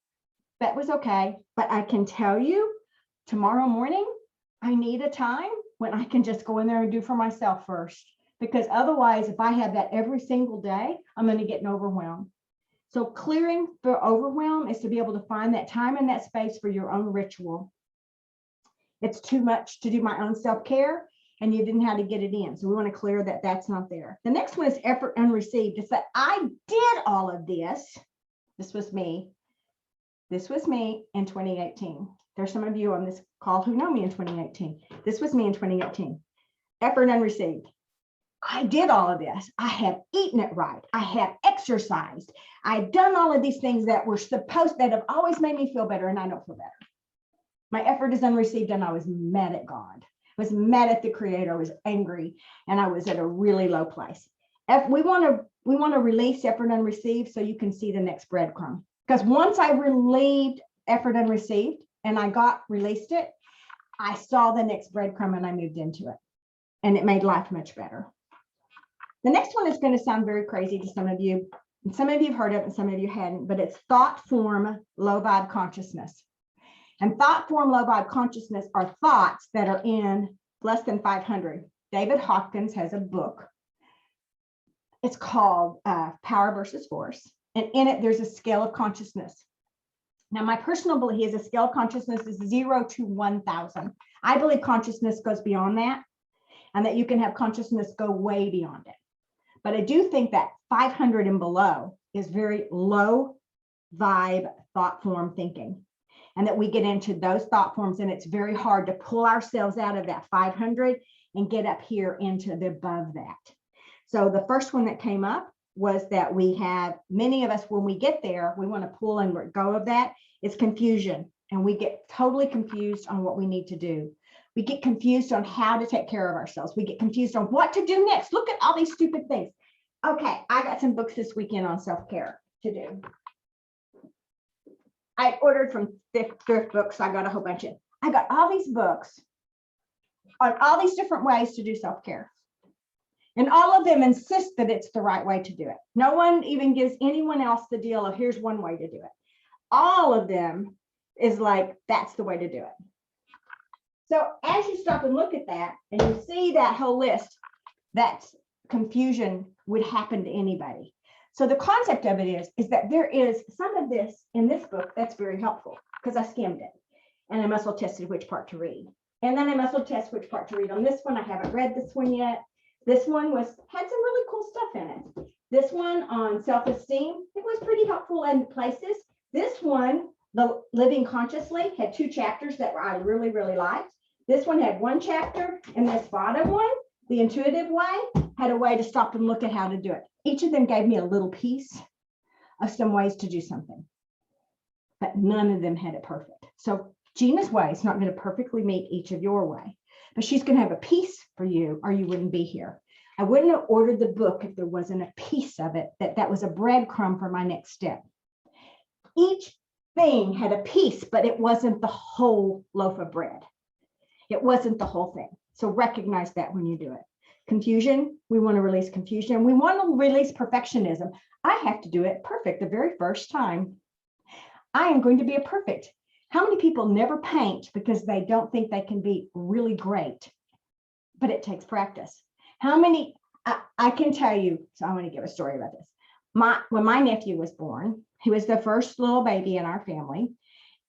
That was okay. But I can tell you, tomorrow morning, I need a time when I can just go in there and do for myself first. Because otherwise, if I have that every single day, I'm going to get an overwhelm. So clearing for overwhelm is to be able to find that time and that space for your own ritual. It's too much to do my own self-care, and you didn't know how to get it in. So we want to clear that that's not there. The next one is effort unreceived. It's that I did all of this. This was me. This was me in 2018. There's some of you on this call who know me in 2018. This was me in 2018. Effort unreceived. I did all of this. I have eaten it right. I have exercised. I've done all of these things that were supposed, that have always made me feel better, and I don't feel better. My effort is unreceived, and I was mad at God. I was mad at the Creator. I was angry, and I was at a really low place. We want to release effort unreceived so you can see the next breadcrumb. Because once I relieved effort unreceived and I released it, I saw the next breadcrumb and I moved into it, and it made life much better. The next one is going to sound very crazy to some of you, and some of you have heard of it and some of you hadn't, but it's thought form low vibe consciousness. And thought form low vibe consciousness are thoughts that are in less than 500. David Hawkins has a book. It's called Power versus Force. And in it, there's a scale of consciousness. Now, my personal belief is a scale of consciousness is 0 to 1,000. I believe consciousness goes beyond that, and that you can have consciousness go way beyond it. But I do think that 500 and below is very low vibe thought form thinking. And that we get into those thought forms, and it's very hard to pull ourselves out of that 500 and get up here into the above that. So the first one that came up was that we have, many of us, when we get there, we want to pull and let go of that. It's confusion, and we get totally confused on what we need to do. We get confused on how to take care of ourselves. We get confused on what to do next. Look at all these stupid things. Okay, I got some books this weekend on self-care to do. I ordered from thrift books. I got a whole bunch of, I got all these books on all these different ways to do self-care. And all of them insist that it's the right way to do it. No one even gives anyone else the deal of here's one way to do it. All of them is like, that's the way to do it. So as you stop and look at that and you see that whole list, that's confusion would happen to anybody. So the concept of it is that there is some of this in this book that's very helpful because I skimmed it and I muscle tested which part to read. And then I muscle test which part to read on this one. I haven't read this one yet. This one had some really cool stuff in it. This one on self-esteem, it was pretty helpful in places. This one, the Living Consciously, had 2 chapters that I really, really liked. This one had 1 chapter, and this bottom one, the intuitive way, had a way to stop and look at how to do it. Each of them gave me a little piece of some ways to do something, but none of them had it perfect. So Jeana's way is not going to perfectly meet each of your way, but she's going to have a piece for you or you wouldn't be here. I wouldn't have ordered the book if there wasn't a piece of it that was a breadcrumb for my next step. Each thing had a piece, but it wasn't the whole loaf of bread. It wasn't the whole thing. So recognize that when you do it. Confusion, we want to release confusion. We want to release perfectionism. I have to do it perfect the very first time. I am going to be a perfect. How many people never paint because they don't think they can be really great? But it takes practice. How many, I can tell you, so I want to give a story about this. When my nephew was born, he was the first little baby in our family.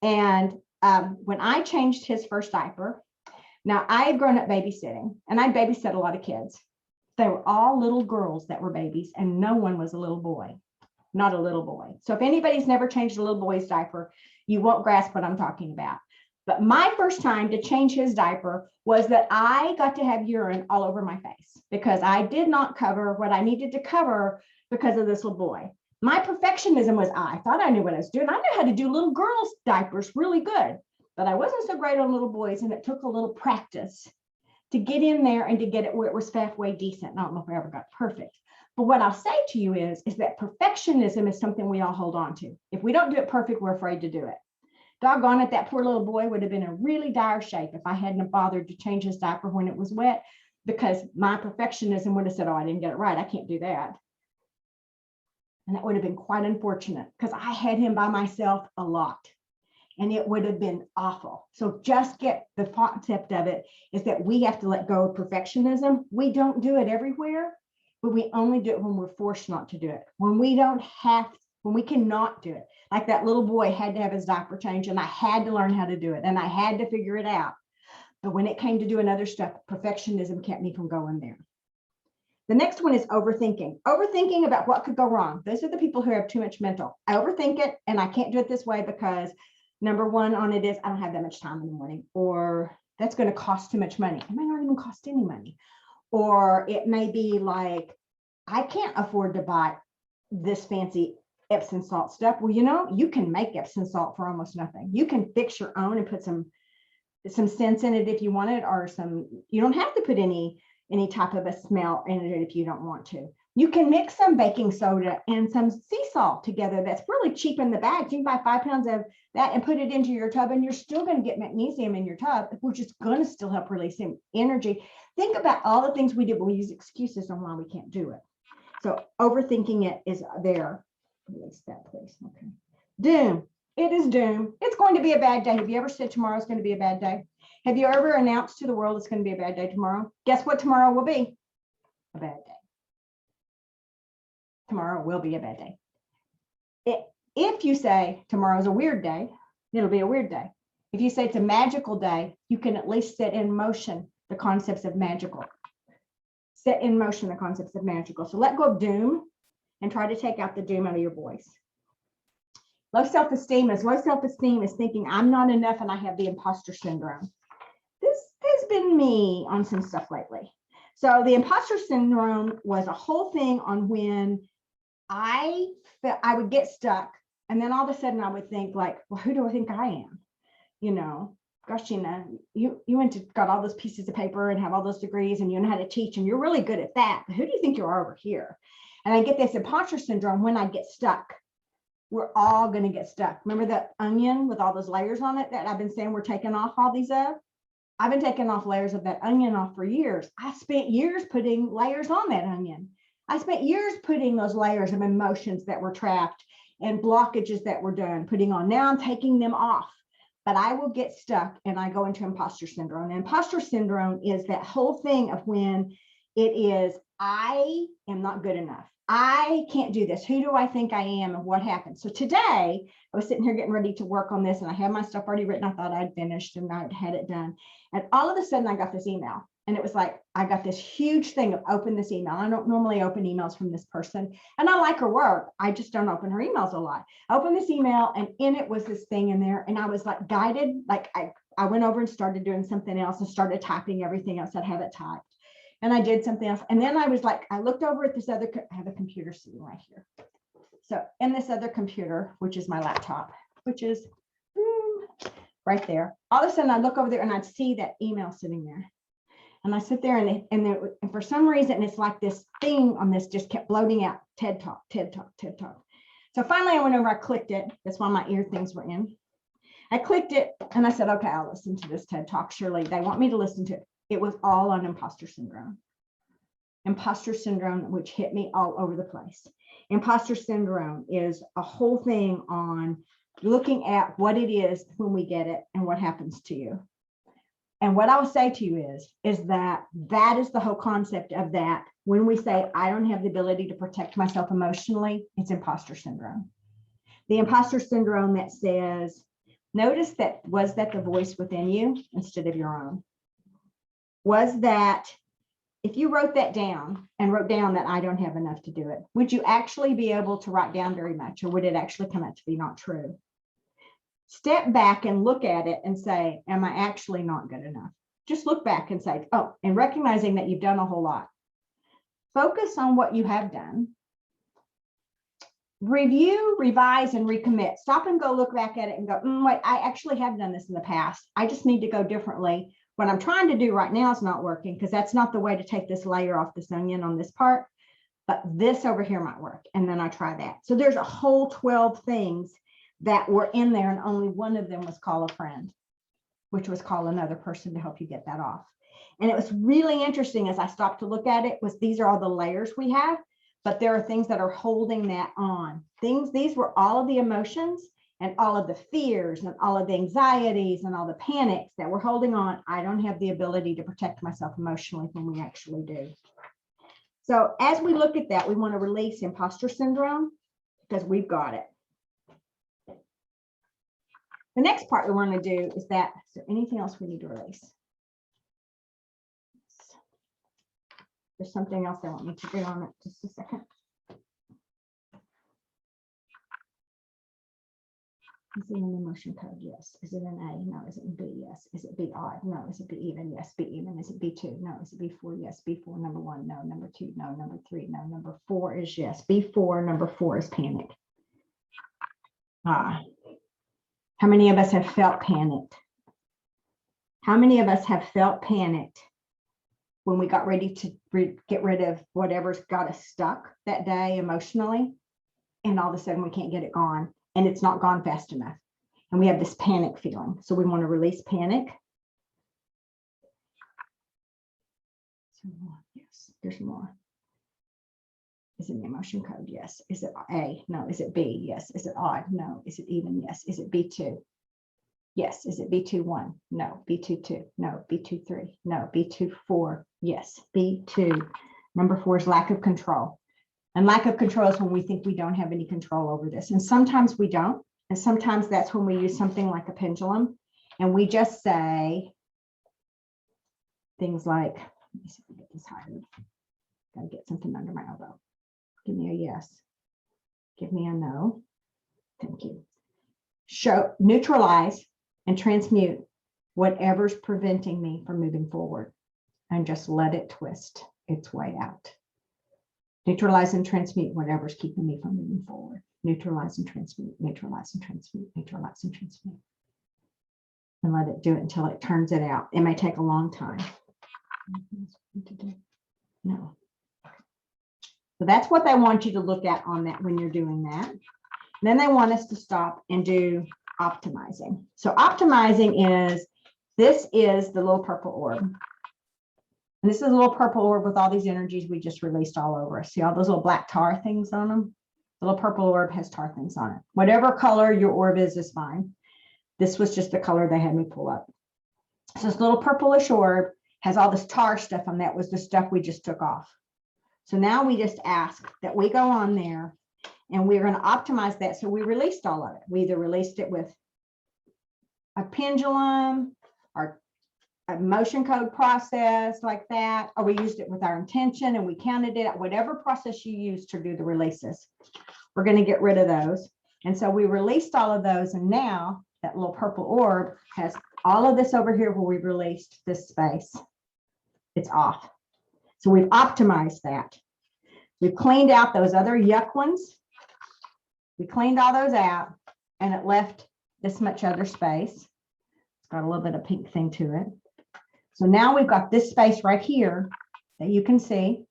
And when I changed his first diaper, now I had grown up babysitting and I babysat a lot of kids. They were all little girls that were babies and no one was a little boy, not a little boy. So if anybody's never changed a little boy's diaper, you won't grasp what I'm talking about. But my first time to change his diaper was that I got to have urine all over my face because I did not cover what I needed to cover because of this little boy. My perfectionism was I thought I knew what I was doing. I knew how to do little girls' diapers really good, but I wasn't so great on little boys, and it took a little practice to get in there and to get it where it was halfway decent. I don't know if I ever got perfect. But what I'll say to you is that perfectionism is something we all hold on to. If we don't do it perfect, we're afraid to do it. Doggone it, that poor little boy would have been in really dire shape if I hadn't bothered to change his diaper when it was wet, because my perfectionism would have said, oh, I didn't get it right. I can't do that. And that would have been quite unfortunate because I had him by myself a lot. And it would have been awful. So just get the concept of it is that we have to let go of perfectionism. We don't do it everywhere, but we only do it when we're forced not to do it. When we don't have, when we cannot do it. Like that little boy had to have his diaper changed and I had to learn how to do it and I had to figure it out. But when it came to doing other stuff, perfectionism kept me from going there. The next one is overthinking. Overthinking about what could go wrong. Those are the people who have too much mental. I overthink it and I can't do it this way because number one on it is I don't have that much time in the morning, or that's going to cost too much money. It might not even cost any money. Or it may be like, I can't afford to buy this fancy Epsom salt stuff. Well, you know, you can make Epsom salt for almost nothing. You can fix your own and put some scents in it if you want it, or you don't have to put any type of a smell in it if you don't want to. You can mix some baking soda and some sea salt together. That's really cheap in the bags. You can buy 5 pounds of that and put it into your tub, and you're still going to get magnesium in your tub, which is going to still help release energy. Think about all the things we did, but we use excuses on why we can't do it. So overthinking it is there. Release that, please. Okay. Doom. It is doom. It's going to be a bad day. Have you ever said tomorrow's going to be a bad day? Have you ever announced to the world it's going to be a bad day tomorrow? Guess what tomorrow will be? A bad day. Tomorrow will be a bad day. If you say tomorrow's a weird day, it'll be a weird day. If you say it's a magical day, you can at least set in motion the concepts of magical. Set in motion the concepts of magical. So let go of doom and try to take out the doom out of your voice. Low self-esteem is thinking I'm not enough and I have the imposter syndrome. This has been me on some stuff lately. So the imposter syndrome was a whole thing on when I would get stuck, and then all of a sudden I would think like, well, who do I think I am? You know, gosh, Jeana, you got all those pieces of paper and have all those degrees and you know how to teach and you're really good at that. But who do you think you are over here? And I get this imposter syndrome when I get stuck. We're all going to get stuck. Remember that onion with all those layers on it that I've been saying we're taking off all these of? I've been taking off layers of that onion off for years. I spent years putting layers on that onion. I spent years putting those layers of emotions that were trapped and blockages that were done, putting on. Now I'm taking them off, but I will get stuck and I go into imposter syndrome. And imposter syndrome is that whole thing of when it is, I am not good enough. I can't do this. Who do I think I am and what happened? So today I was sitting here getting ready to work on this and I had my stuff already written. I thought I'd finished and I'd had it done. And all of a sudden I got this email. And it was like, I got this huge thing of open this email. I don't normally open emails from this person. And I like her work. I just don't open her emails a lot. I opened this email and in it was this thing in there. And I was like guided, like I went over and started doing something else and started typing everything else I'd have it typed. And I did something else. And then I was like, I looked over at this other, I have a computer sitting right here. So in this other computer, which is my laptop, which is right there. All of a sudden I look over there and I'd see that email sitting there. And I sit there and for some reason, it's like this thing on this just kept bloating out. TED Talk, TED Talk, TED Talk. So finally I went over, I clicked it. That's why my ear things were in. I clicked it and I said, okay, I'll listen to this TED Talk. Surely they want me to listen to it. It was all on imposter syndrome. Imposter syndrome, which hit me all over the place. Imposter syndrome is a whole thing on looking at what it is when we get it and what happens to you. And what I will say to you is that is the whole concept of that. When we say, I don't have the ability to protect myself emotionally, it's imposter syndrome. The imposter syndrome that says, notice that, was that the voice within you instead of your own? Was that, if you wrote that down and wrote down that I don't have enough to do it, would you actually be able to write down very much, or would it actually come out to be not true? Step back and look at it and say, am I actually not good enough? Just look back and say, oh, and recognizing that you've done a whole lot. Focus on what you have done. Review, revise, and recommit. Stop and go look back at it and go, wait, I actually have done this in the past. I just need to go differently. What I'm trying to do right now is not working because that's not the way to take this layer off this onion on this part, but this over here might work. And then I try that. So there's a whole 12 things that were in there, and only one of them was call a friend, which was call another person to help you get that off. And it was really interesting as I stopped to look at it, was these are all the layers we have, but there are things that are holding that on. These were all of the emotions and all of the fears and all of the anxieties and all the panics that we're holding on. I don't have the ability to protect myself emotionally when we actually do. So as we look at that, we want to release imposter syndrome because we've got it. The next part we want to do is that, is there anything else we need to release? There's something else I want me to do on it. Just a second. Is it an emotion code? Yes. Is it an A? No. Is it B? Yes. Is it B odd? No. Is it B even? Yes. B even. Is it B2? No. Is it B4? Yes. B4, number 1. No. Number 2. No. Number 3. No. Number 4 is yes. B4, number 4 is panic. How many of us have felt panicked? How many of us have felt panicked when we got ready to get rid of whatever's got us stuck that day emotionally, and all of a sudden we can't get it gone, and it's not gone fast enough, and we have this panic feeling? So we want to release panic. Yes, there's more. Is it an emotion code? Yes. Is it A? No. Is it B? Yes. Is it odd? No. Is it even? Yes. Is it B2? Yes. Is it B21? No. B22? No. B23? No. B24? Yes. B2. Number 4 is lack of control. And lack of control is when we think we don't have any control over this. And sometimes we don't. And sometimes that's when we use something like a pendulum. And we just say things like, let me see if I get this higher. Got to get something under my elbow. Give me a yes. Give me a no. Thank you. Show, neutralize, and transmute whatever's preventing me from moving forward, and just let it twist its way out. Neutralize and transmute whatever's keeping me from moving forward. Neutralize and transmute, neutralize and transmute, neutralize and transmute. And let it do it until it turns it out. It may take a long time. No. So that's what they want you to look at on that when you're doing that. And then they want us to stop and do optimizing. So optimizing is, this is the little purple orb. And this is a little purple orb with all these energies we just released all over us. See all those little black tar things on them? The little purple orb has tar things on it. Whatever color your orb is fine. This was just the color they had me pull up. So this little purplish orb has all this tar stuff on that, was the stuff we just took off. So now we just ask that we go on there and we're going to optimize that. So we released all of it. We either released it with a pendulum or a motion code process like that, or we used it with our intention and we counted it, whatever process you use to do the releases. We're going to get rid of those. And so we released all of those. And now that little purple orb has all of this over here where we've released this space. It's off. So we've optimized that. We've cleaned out those other yuck ones. We cleaned all those out and it left this much other space. It's got a little bit of pink thing to it. So now we've got this space right here that you can see.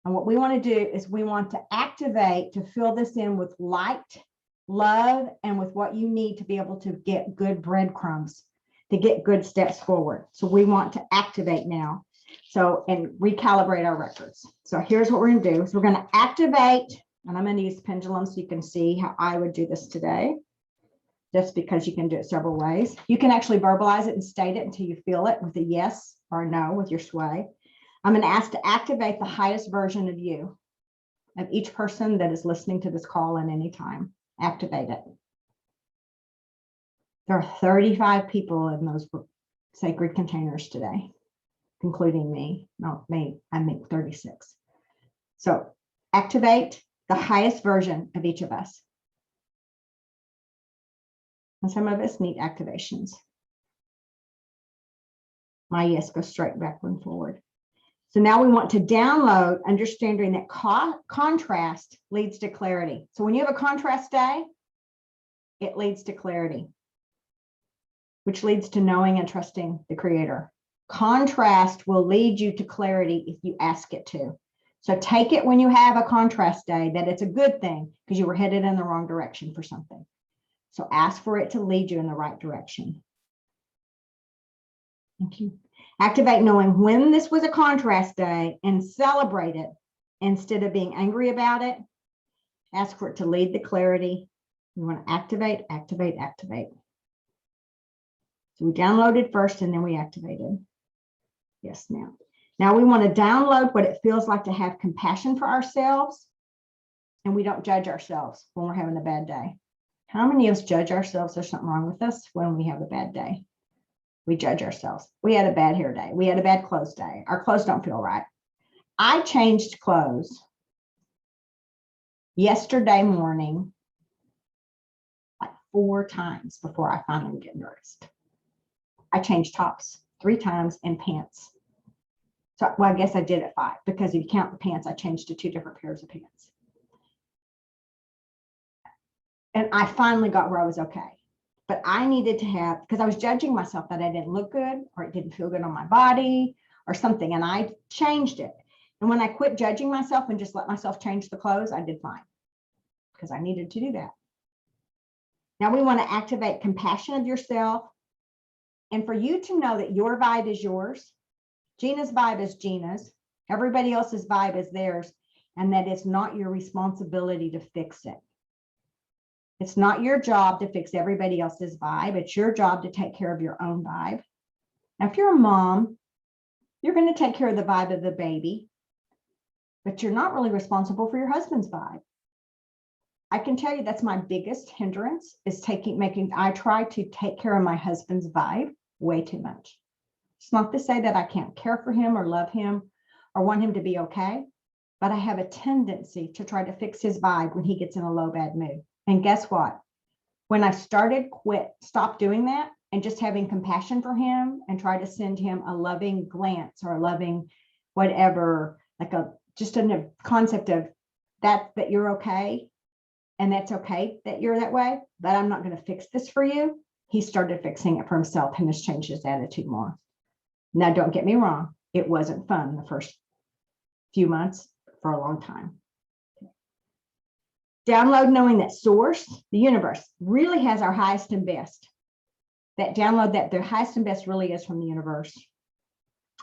And what we want to do is we want to activate to fill this in with light, love, and with what you need to be able to get good breadcrumbs, to get good steps forward. So we want to activate now. So, and recalibrate our records. So here's what we're going to do. So we're going to activate, and I'm going to use the pendulum so you can see how I would do this today, just because you can do it several ways. You can actually verbalize it and state it until you feel it with a yes or a no with your sway. I'm going to ask to activate the highest version of you, of each person that is listening to this call at any time. Activate it. There are 35 people in those sacred containers today, including me. No, me, I make 36. So activate the highest version of each of us. And some of us need activations. My yes goes straight backward and forward. So now we want to download understanding that contrast leads to clarity. So when you have a contrast day, it leads to clarity. which leads to knowing and trusting the Creator. Contrast will lead you to clarity if you ask it to. So take it when you have a contrast day that it's a good thing because you were headed in the wrong direction for something. So ask for it to lead you in the right direction. Thank you. Activate knowing when this was a contrast day and celebrate it instead of being angry about it. Ask for it to lead the clarity. We want to activate, activate, activate. So we downloaded first and then we activated. Yes, now we want to download what it feels like to have compassion for ourselves, and we don't judge ourselves when we're having a bad day. How many of us judge ourselves? There's something wrong with us when we have a bad day. We judge ourselves. We had a bad hair day. We had a bad clothes day. Our clothes don't feel right. I changed clothes yesterday morning like 4 times before I finally get dressed. I changed tops 3 times and pants. So, well, I guess I did it 5 because if you count the pants, I changed to 2 different pairs of pants. And I finally got where I was okay. But I needed to have, because I was judging myself that I didn't look good or it didn't feel good on my body or something. And I changed it. And when I quit judging myself and just let myself change the clothes, I did fine because I needed to do that. Now we want to activate compassion of yourself. And for you to know that your vibe is yours, Jeana's vibe is Jeana's, everybody else's vibe is theirs, and that it's not your responsibility to fix it. It's not your job to fix everybody else's vibe. It's your job to take care of your own vibe. Now, if you're a mom, you're going to take care of the vibe of the baby, but you're not really responsible for your husband's vibe. I can tell you that's my biggest hindrance is I try to take care of my husband's vibe way too much. It's not to say that I can't care for him or love him or want him to be okay, but I have a tendency to try to fix his vibe when he gets in a low, bad mood. And guess what? When I stopped doing that and just having compassion for him and try to send him a loving glance or a loving whatever, like just a concept of that you're okay. And that's okay that you're that way, but I'm not going to fix this for you. He started fixing it for himself and has changed his attitude more. Now, don't get me wrong. It wasn't fun the first few months for a long time. Download knowing that source, the universe, really has our highest and best. That download that the highest and best really is from the universe.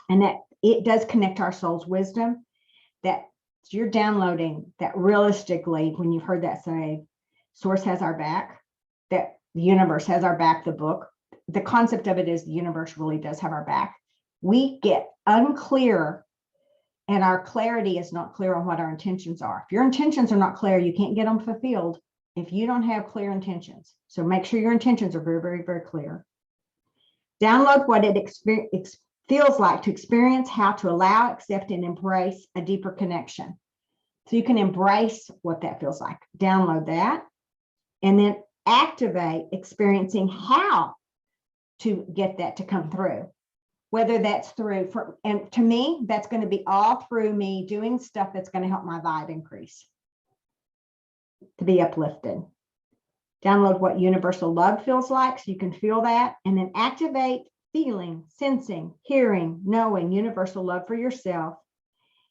And that it does connect our soul's wisdom. That you're downloading that realistically, when you've heard that say, source has our back, that the universe has our back, the book, the concept of it is the universe really does have our back. We get unclear and our clarity is not clear on what our intentions are. If your intentions are not clear, you can't get them fulfilled if you don't have clear intentions. So make sure your intentions are very, very, very clear. Download what it feels like to experience how to allow, accept, and embrace a deeper connection. So you can embrace what that feels like. Download that and then activate experiencing how to get that to come through. Whether that's through, and to me, that's going to be all through me doing stuff that's going to help my vibe increase, to be uplifted. Download what universal love feels like so you can feel that, and then activate feeling, sensing, hearing, knowing universal love for yourself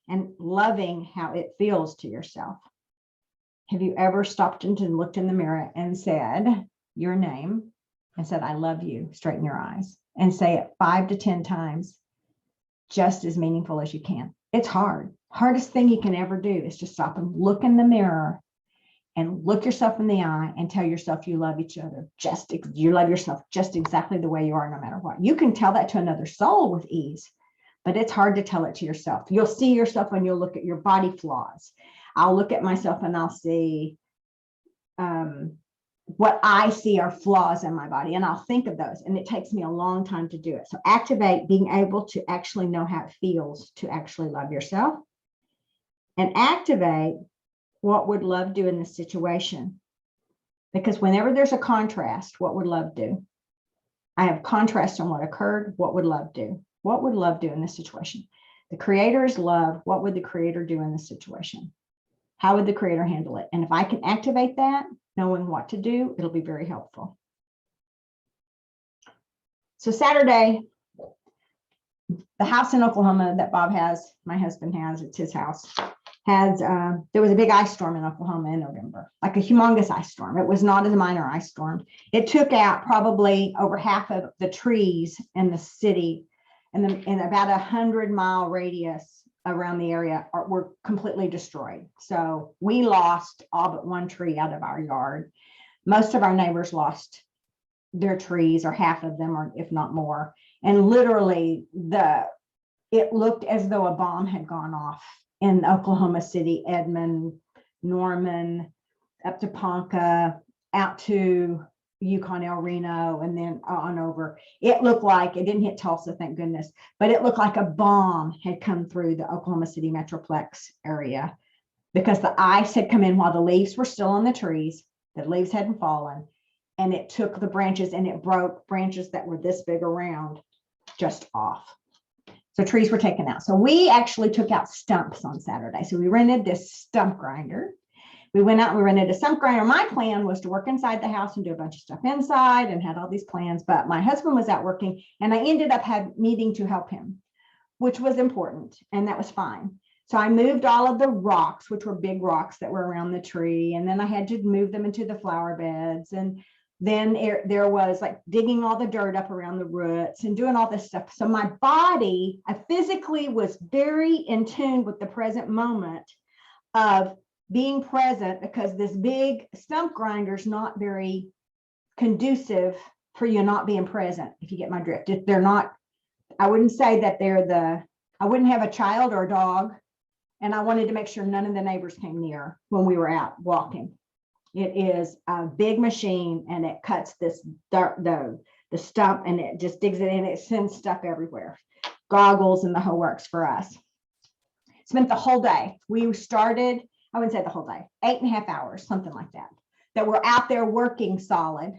and loving how it feels to yourself. Have you ever stopped and looked in the mirror and said your name and said, I love you, straighten your eyes, and say it 5 to 10 times, just as meaningful as you can? It's hard. Hardest thing you can ever do is just stop and look in the mirror and look yourself in the eye and tell yourself you love each other. You love yourself just exactly the way you are, no matter what. You can tell that to another soul with ease, but it's hard to tell it to yourself. You'll see yourself when you'll look at your body flaws. I'll look at myself and I'll see what I see are flaws in my body, and I'll think of those, and it takes me a long time to do it. So activate being able to actually know how it feels to actually love yourself, and activate what would love do in this situation. Because whenever there's a contrast, what would love do? I have contrast on what occurred. What would love do? What would love do in this situation? The creator is love. What would the creator do in this situation? How would the creator handle it? And if I can activate that, knowing what to do, it'll be very helpful. So Saturday, the house in Oklahoma that Bob has, my husband has, it's his house, has, there was a big ice storm in Oklahoma in November, like a humongous ice storm. It was not a minor ice storm. It took out probably over half of the trees in the city, and in about 100-mile radius around the area were completely destroyed. So we lost all but one tree out of our yard. Most of our neighbors lost their trees, or half of them, or if not more. And literally it looked as though a bomb had gone off in Oklahoma City, Edmond, Norman, up to Ponca, out to Yukon, El Reno, and then on over. It looked like, it didn't hit Tulsa, thank goodness, but it looked like a bomb had come through the Oklahoma City Metroplex area, because the ice had come in while the leaves were still on the trees. The leaves hadn't fallen, and it took the branches and it broke branches that were this big around just off. So trees were taken out. So we actually took out stumps on Saturday. So we rented this stump grinder. We went out and we rented a stump grinder. My plan was to work inside the house and do a bunch of stuff inside, and had all these plans, but my husband was out working, and I ended up needing to help him, which was important, and that was fine. So I moved all of the rocks, which were big rocks that were around the tree, and then I had to move them into the flower beds, and then there was like digging all the dirt up around the roots and doing all this stuff. So my body, I physically was very in tune with the present moment of being present, because this big stump grinder is not very conducive for you not being present, if you get my drift. If they're not, I wouldn't say that I wouldn't have a child or a dog, and I wanted to make sure none of the neighbors came near when we were out walking. It is a big machine, and it cuts this dirt, the stump, and it just digs it in. It sends stuff everywhere, goggles and the whole works for us. Spent the whole day. We started, I wouldn't say the whole day, 8.5 hours, something like that we're out there working solid,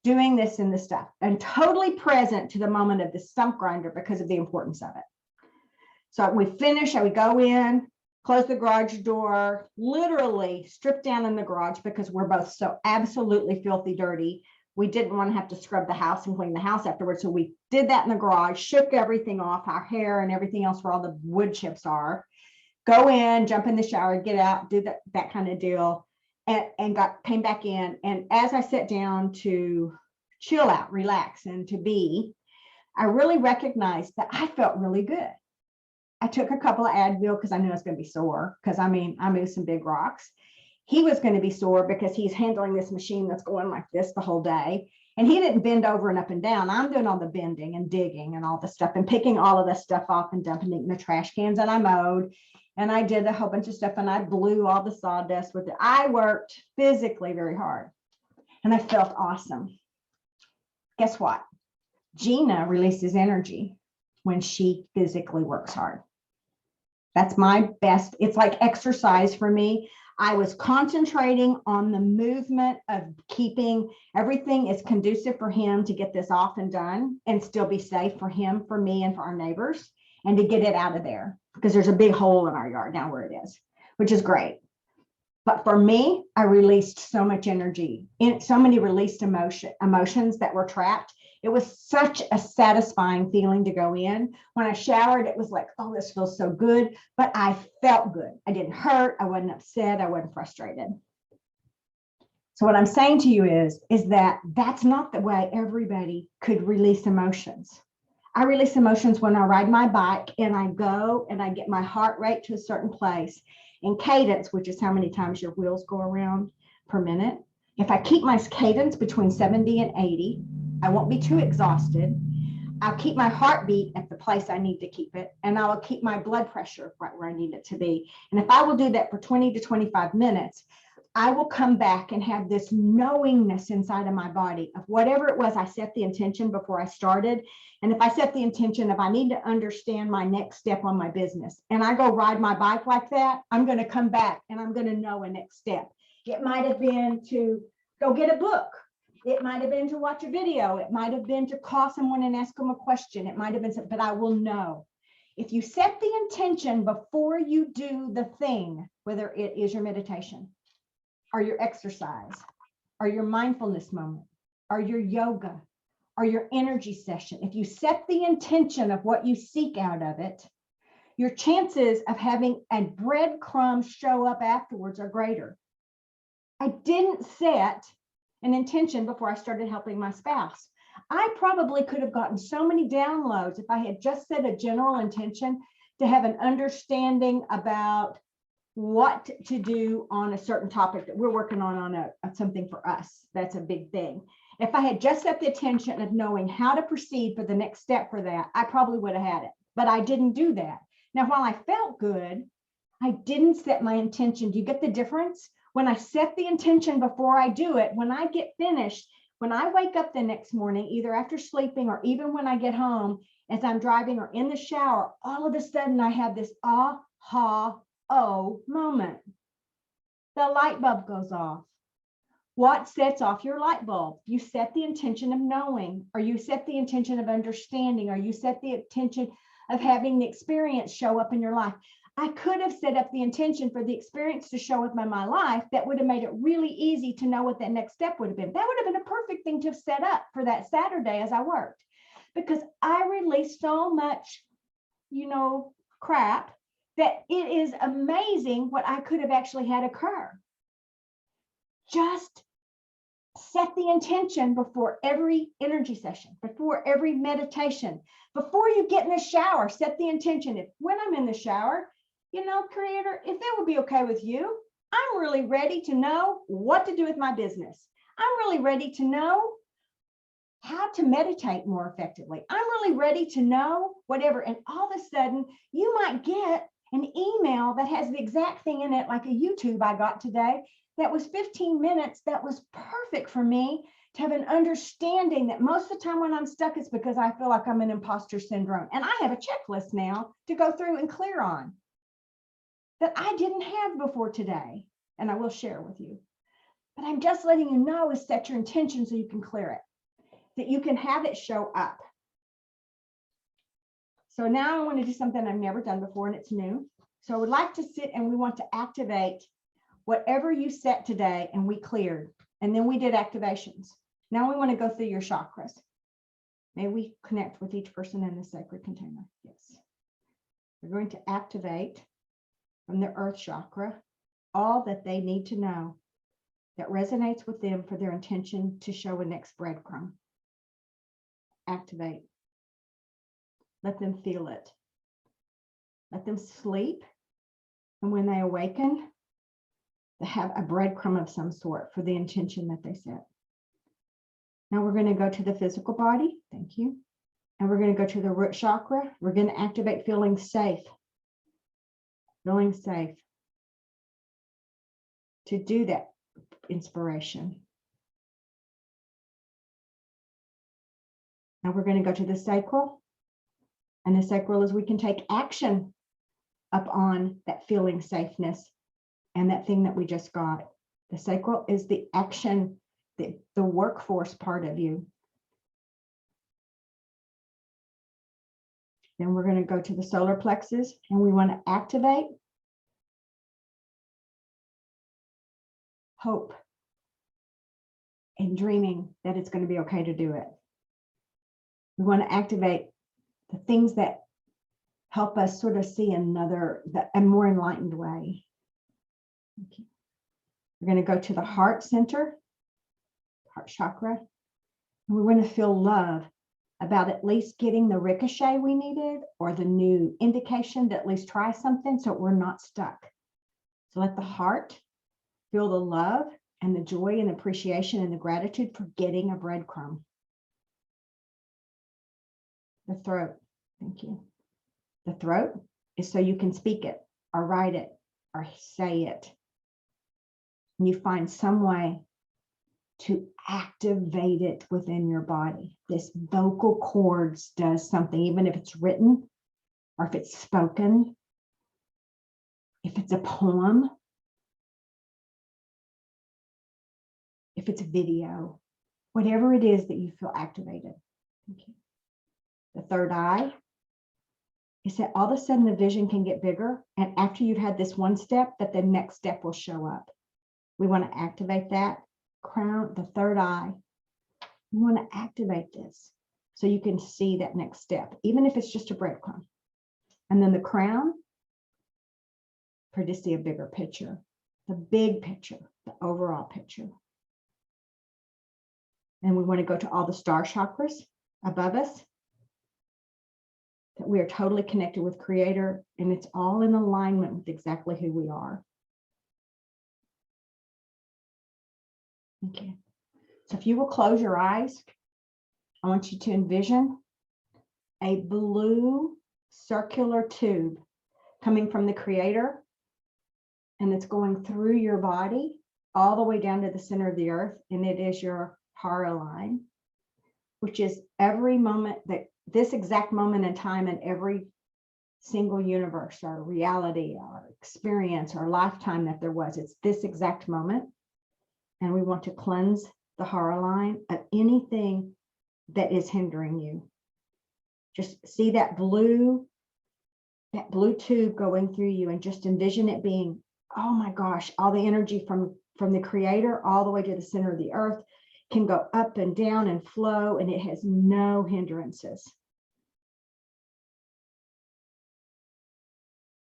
doing this and this stuff, and totally present to the moment of the stump grinder because of the importance of it. So we finish, I would go in, close the garage door, literally strip down in the garage, because we're both so absolutely filthy dirty. We didn't want to have to scrub the house and clean the house afterwards. So we did that in the garage, shook everything off, our hair and everything else where all the wood chips are, go in, jump in the shower, get out, do that kind of deal, and came back in. And as I sat down to chill out, relax, and to be, I really recognized that I felt really good. I took a couple of Advil because I knew I was going to be sore, because I moved some big rocks. He was going to be sore because he's handling this machine that's going like this the whole day. And he didn't bend over and up and down. I'm doing all the bending and digging and all the stuff and picking all of this stuff off and dumping it in the trash cans. And I mowed, and I did a whole bunch of stuff, and I blew all the sawdust with it. I worked physically very hard, and I felt awesome. Guess what? Jeana releases energy when she physically works hard. That's my best. It's like exercise for me. I was concentrating on the movement of keeping everything is conducive for him to get this off and done and still be safe for him, for me, and for our neighbors, and to get it out of there, because there's a big hole in our yard now where it is, which is great. But for me, I released so much energy, so many released emotions that were trapped. It was such a satisfying feeling to go in. When I showered, it was like, oh, this feels so good, but I felt good. I didn't hurt. I wasn't upset. I wasn't frustrated. So what I'm saying to you is that that's not the way everybody could release emotions. I release emotions when I ride my bike and I go and I get my heart rate to a certain place in cadence, which is how many times your wheels go around per minute. If I keep my cadence between 70 and 80, I won't be too exhausted. I'll keep my heartbeat at the place I need to keep it, and I will keep my blood pressure right where I need it to be. And if I will do that for 20 to 25 minutes, I will come back and have this knowingness inside of my body of whatever it was I set the intention before I started. And if I set the intention of I need to understand my next step on my business, and I go ride my bike like that, I'm going to come back and I'm going to know a next step. It might have been to go get a book. It might have been to watch a video. It might have been to call someone and ask them a question. It might have been, but I will know. If you set the intention before you do the thing, whether it is your meditation or your exercise or your mindfulness moment or your yoga or your energy session, if you set the intention of what you seek out of it, your chances of having a breadcrumb show up afterwards are greater. I didn't set an intention before I started helping my spouse. I probably could have gotten so many downloads if I had just set a general intention to have an understanding about what to do on a certain topic that we're working on something for us. That's a big thing. If I had just set the intention of knowing how to proceed for the next step for that, I probably would have had it, but I didn't do that. Now, while I felt good, I didn't set my intention. Do you get the difference? When I set the intention before I do it, when I get finished, when I wake up the next morning, either after sleeping or even when I get home, as I'm driving or in the shower, all of a sudden I have this aha-oh moment. The light bulb goes off. What sets off your light bulb? You set the intention of knowing, or you set the intention of understanding, or you set the intention of having the experience show up in your life. I could have set up the intention for the experience to show up in my life. That would have made it really easy to know what that next step would have been. That would have been a perfect thing to have set up for that Saturday as I worked, because I released so much, crap, that it is amazing what I could have actually had occur. Just set the intention before every energy session, before every meditation, before you get in the shower. Set the intention. If when I'm in the shower, Creator, if that would be okay with you, I'm really ready to know what to do with my business. I'm really ready to know how to meditate more effectively. I'm really ready to know whatever. And all of a sudden, you might get an email that has the exact thing in it, like a YouTube I got today, that was 15 minutes. That was perfect for me to have an understanding that most of the time when I'm stuck, it's because I feel like I'm in imposter syndrome. And I have a checklist now to go through and clear on that I didn't have before today. And I will share with you. But I'm just letting you know is set your intention so you can clear it, that you can have it show up. So now I want to do something I've never done before, and it's new. So I would like to sit and we want to activate whatever you set today, and we cleared. And then we did activations. Now we want to go through your chakras. May we connect with each person in the sacred container. Yes. We're going to activate from the earth chakra all that they need to know that resonates with them for their intention to show a next breadcrumb. Activate. Let them feel it. Let them sleep. And when they awaken, they have a breadcrumb of some sort for the intention that they set. Now we're going to go to the physical body. Thank you. And we're going to go to the root chakra. We're going to activate feeling safe. Feeling safe. To do that inspiration. Now we're going to go to the sacral. And the sacral is we can take action up on that feeling safeness and that thing that we just got. The sacral is the action, the workforce part of you. Then we're going to go to the solar plexus and we want to activate hope and dreaming that it's going to be okay to do it. We want to activate the things that help us sort of see a more enlightened way. Okay. We're going to go to the heart center, heart chakra, and we want to feel love about at least getting the ricochet we needed or the new indication to at least try something so we're not stuck. So let the heart feel the love and the joy and appreciation and the gratitude for getting a breadcrumb. The throat, thank you. The throat is so you can speak it or write it or say it. And you find some way to activate it within your body. This vocal cords does something, even if it's written or if it's spoken, if it's a poem, if it's a video, whatever it is that you feel activated. Okay. The third eye is that all of a sudden the vision can get bigger. And after you've had this one step, that the next step will show up. We want to activate that crown, the third eye. You want to activate this so you can see that next step, even if it's just a breadcrumb. And then the crown, for to see a bigger picture, the big picture, the overall picture. And we want to go to all the star chakras above us, that we are totally connected with Creator, and it's all in alignment with exactly who we are. Okay. So if you will close your eyes, I want you to envision a blue circular tube coming from the Creator, and it's going through your body all the way down to the center of the earth, and it is your Hara line, which is every moment, that this exact moment in time in every single universe or reality or experience or lifetime that there was. It's this exact moment. And we want to cleanse the Hara line of anything that is hindering you. Just see that blue tube going through you, and just envision it being, oh my gosh, all the energy from the Creator all the way to the center of the earth can go up and down and flow, and it has no hindrances.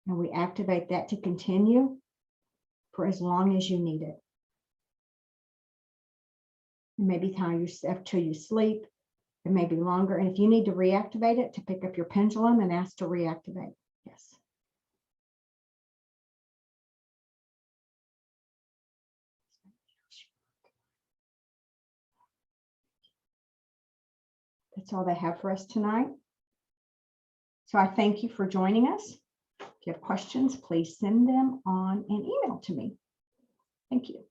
And we activate that to continue for as long as you need it. It may be time till you sleep. It may be longer. And if you need to reactivate it, to pick up your pendulum and ask to reactivate. Yes. That's all they have for us tonight. So I thank you for joining us. If you have questions, please send them on an email to me. Thank you.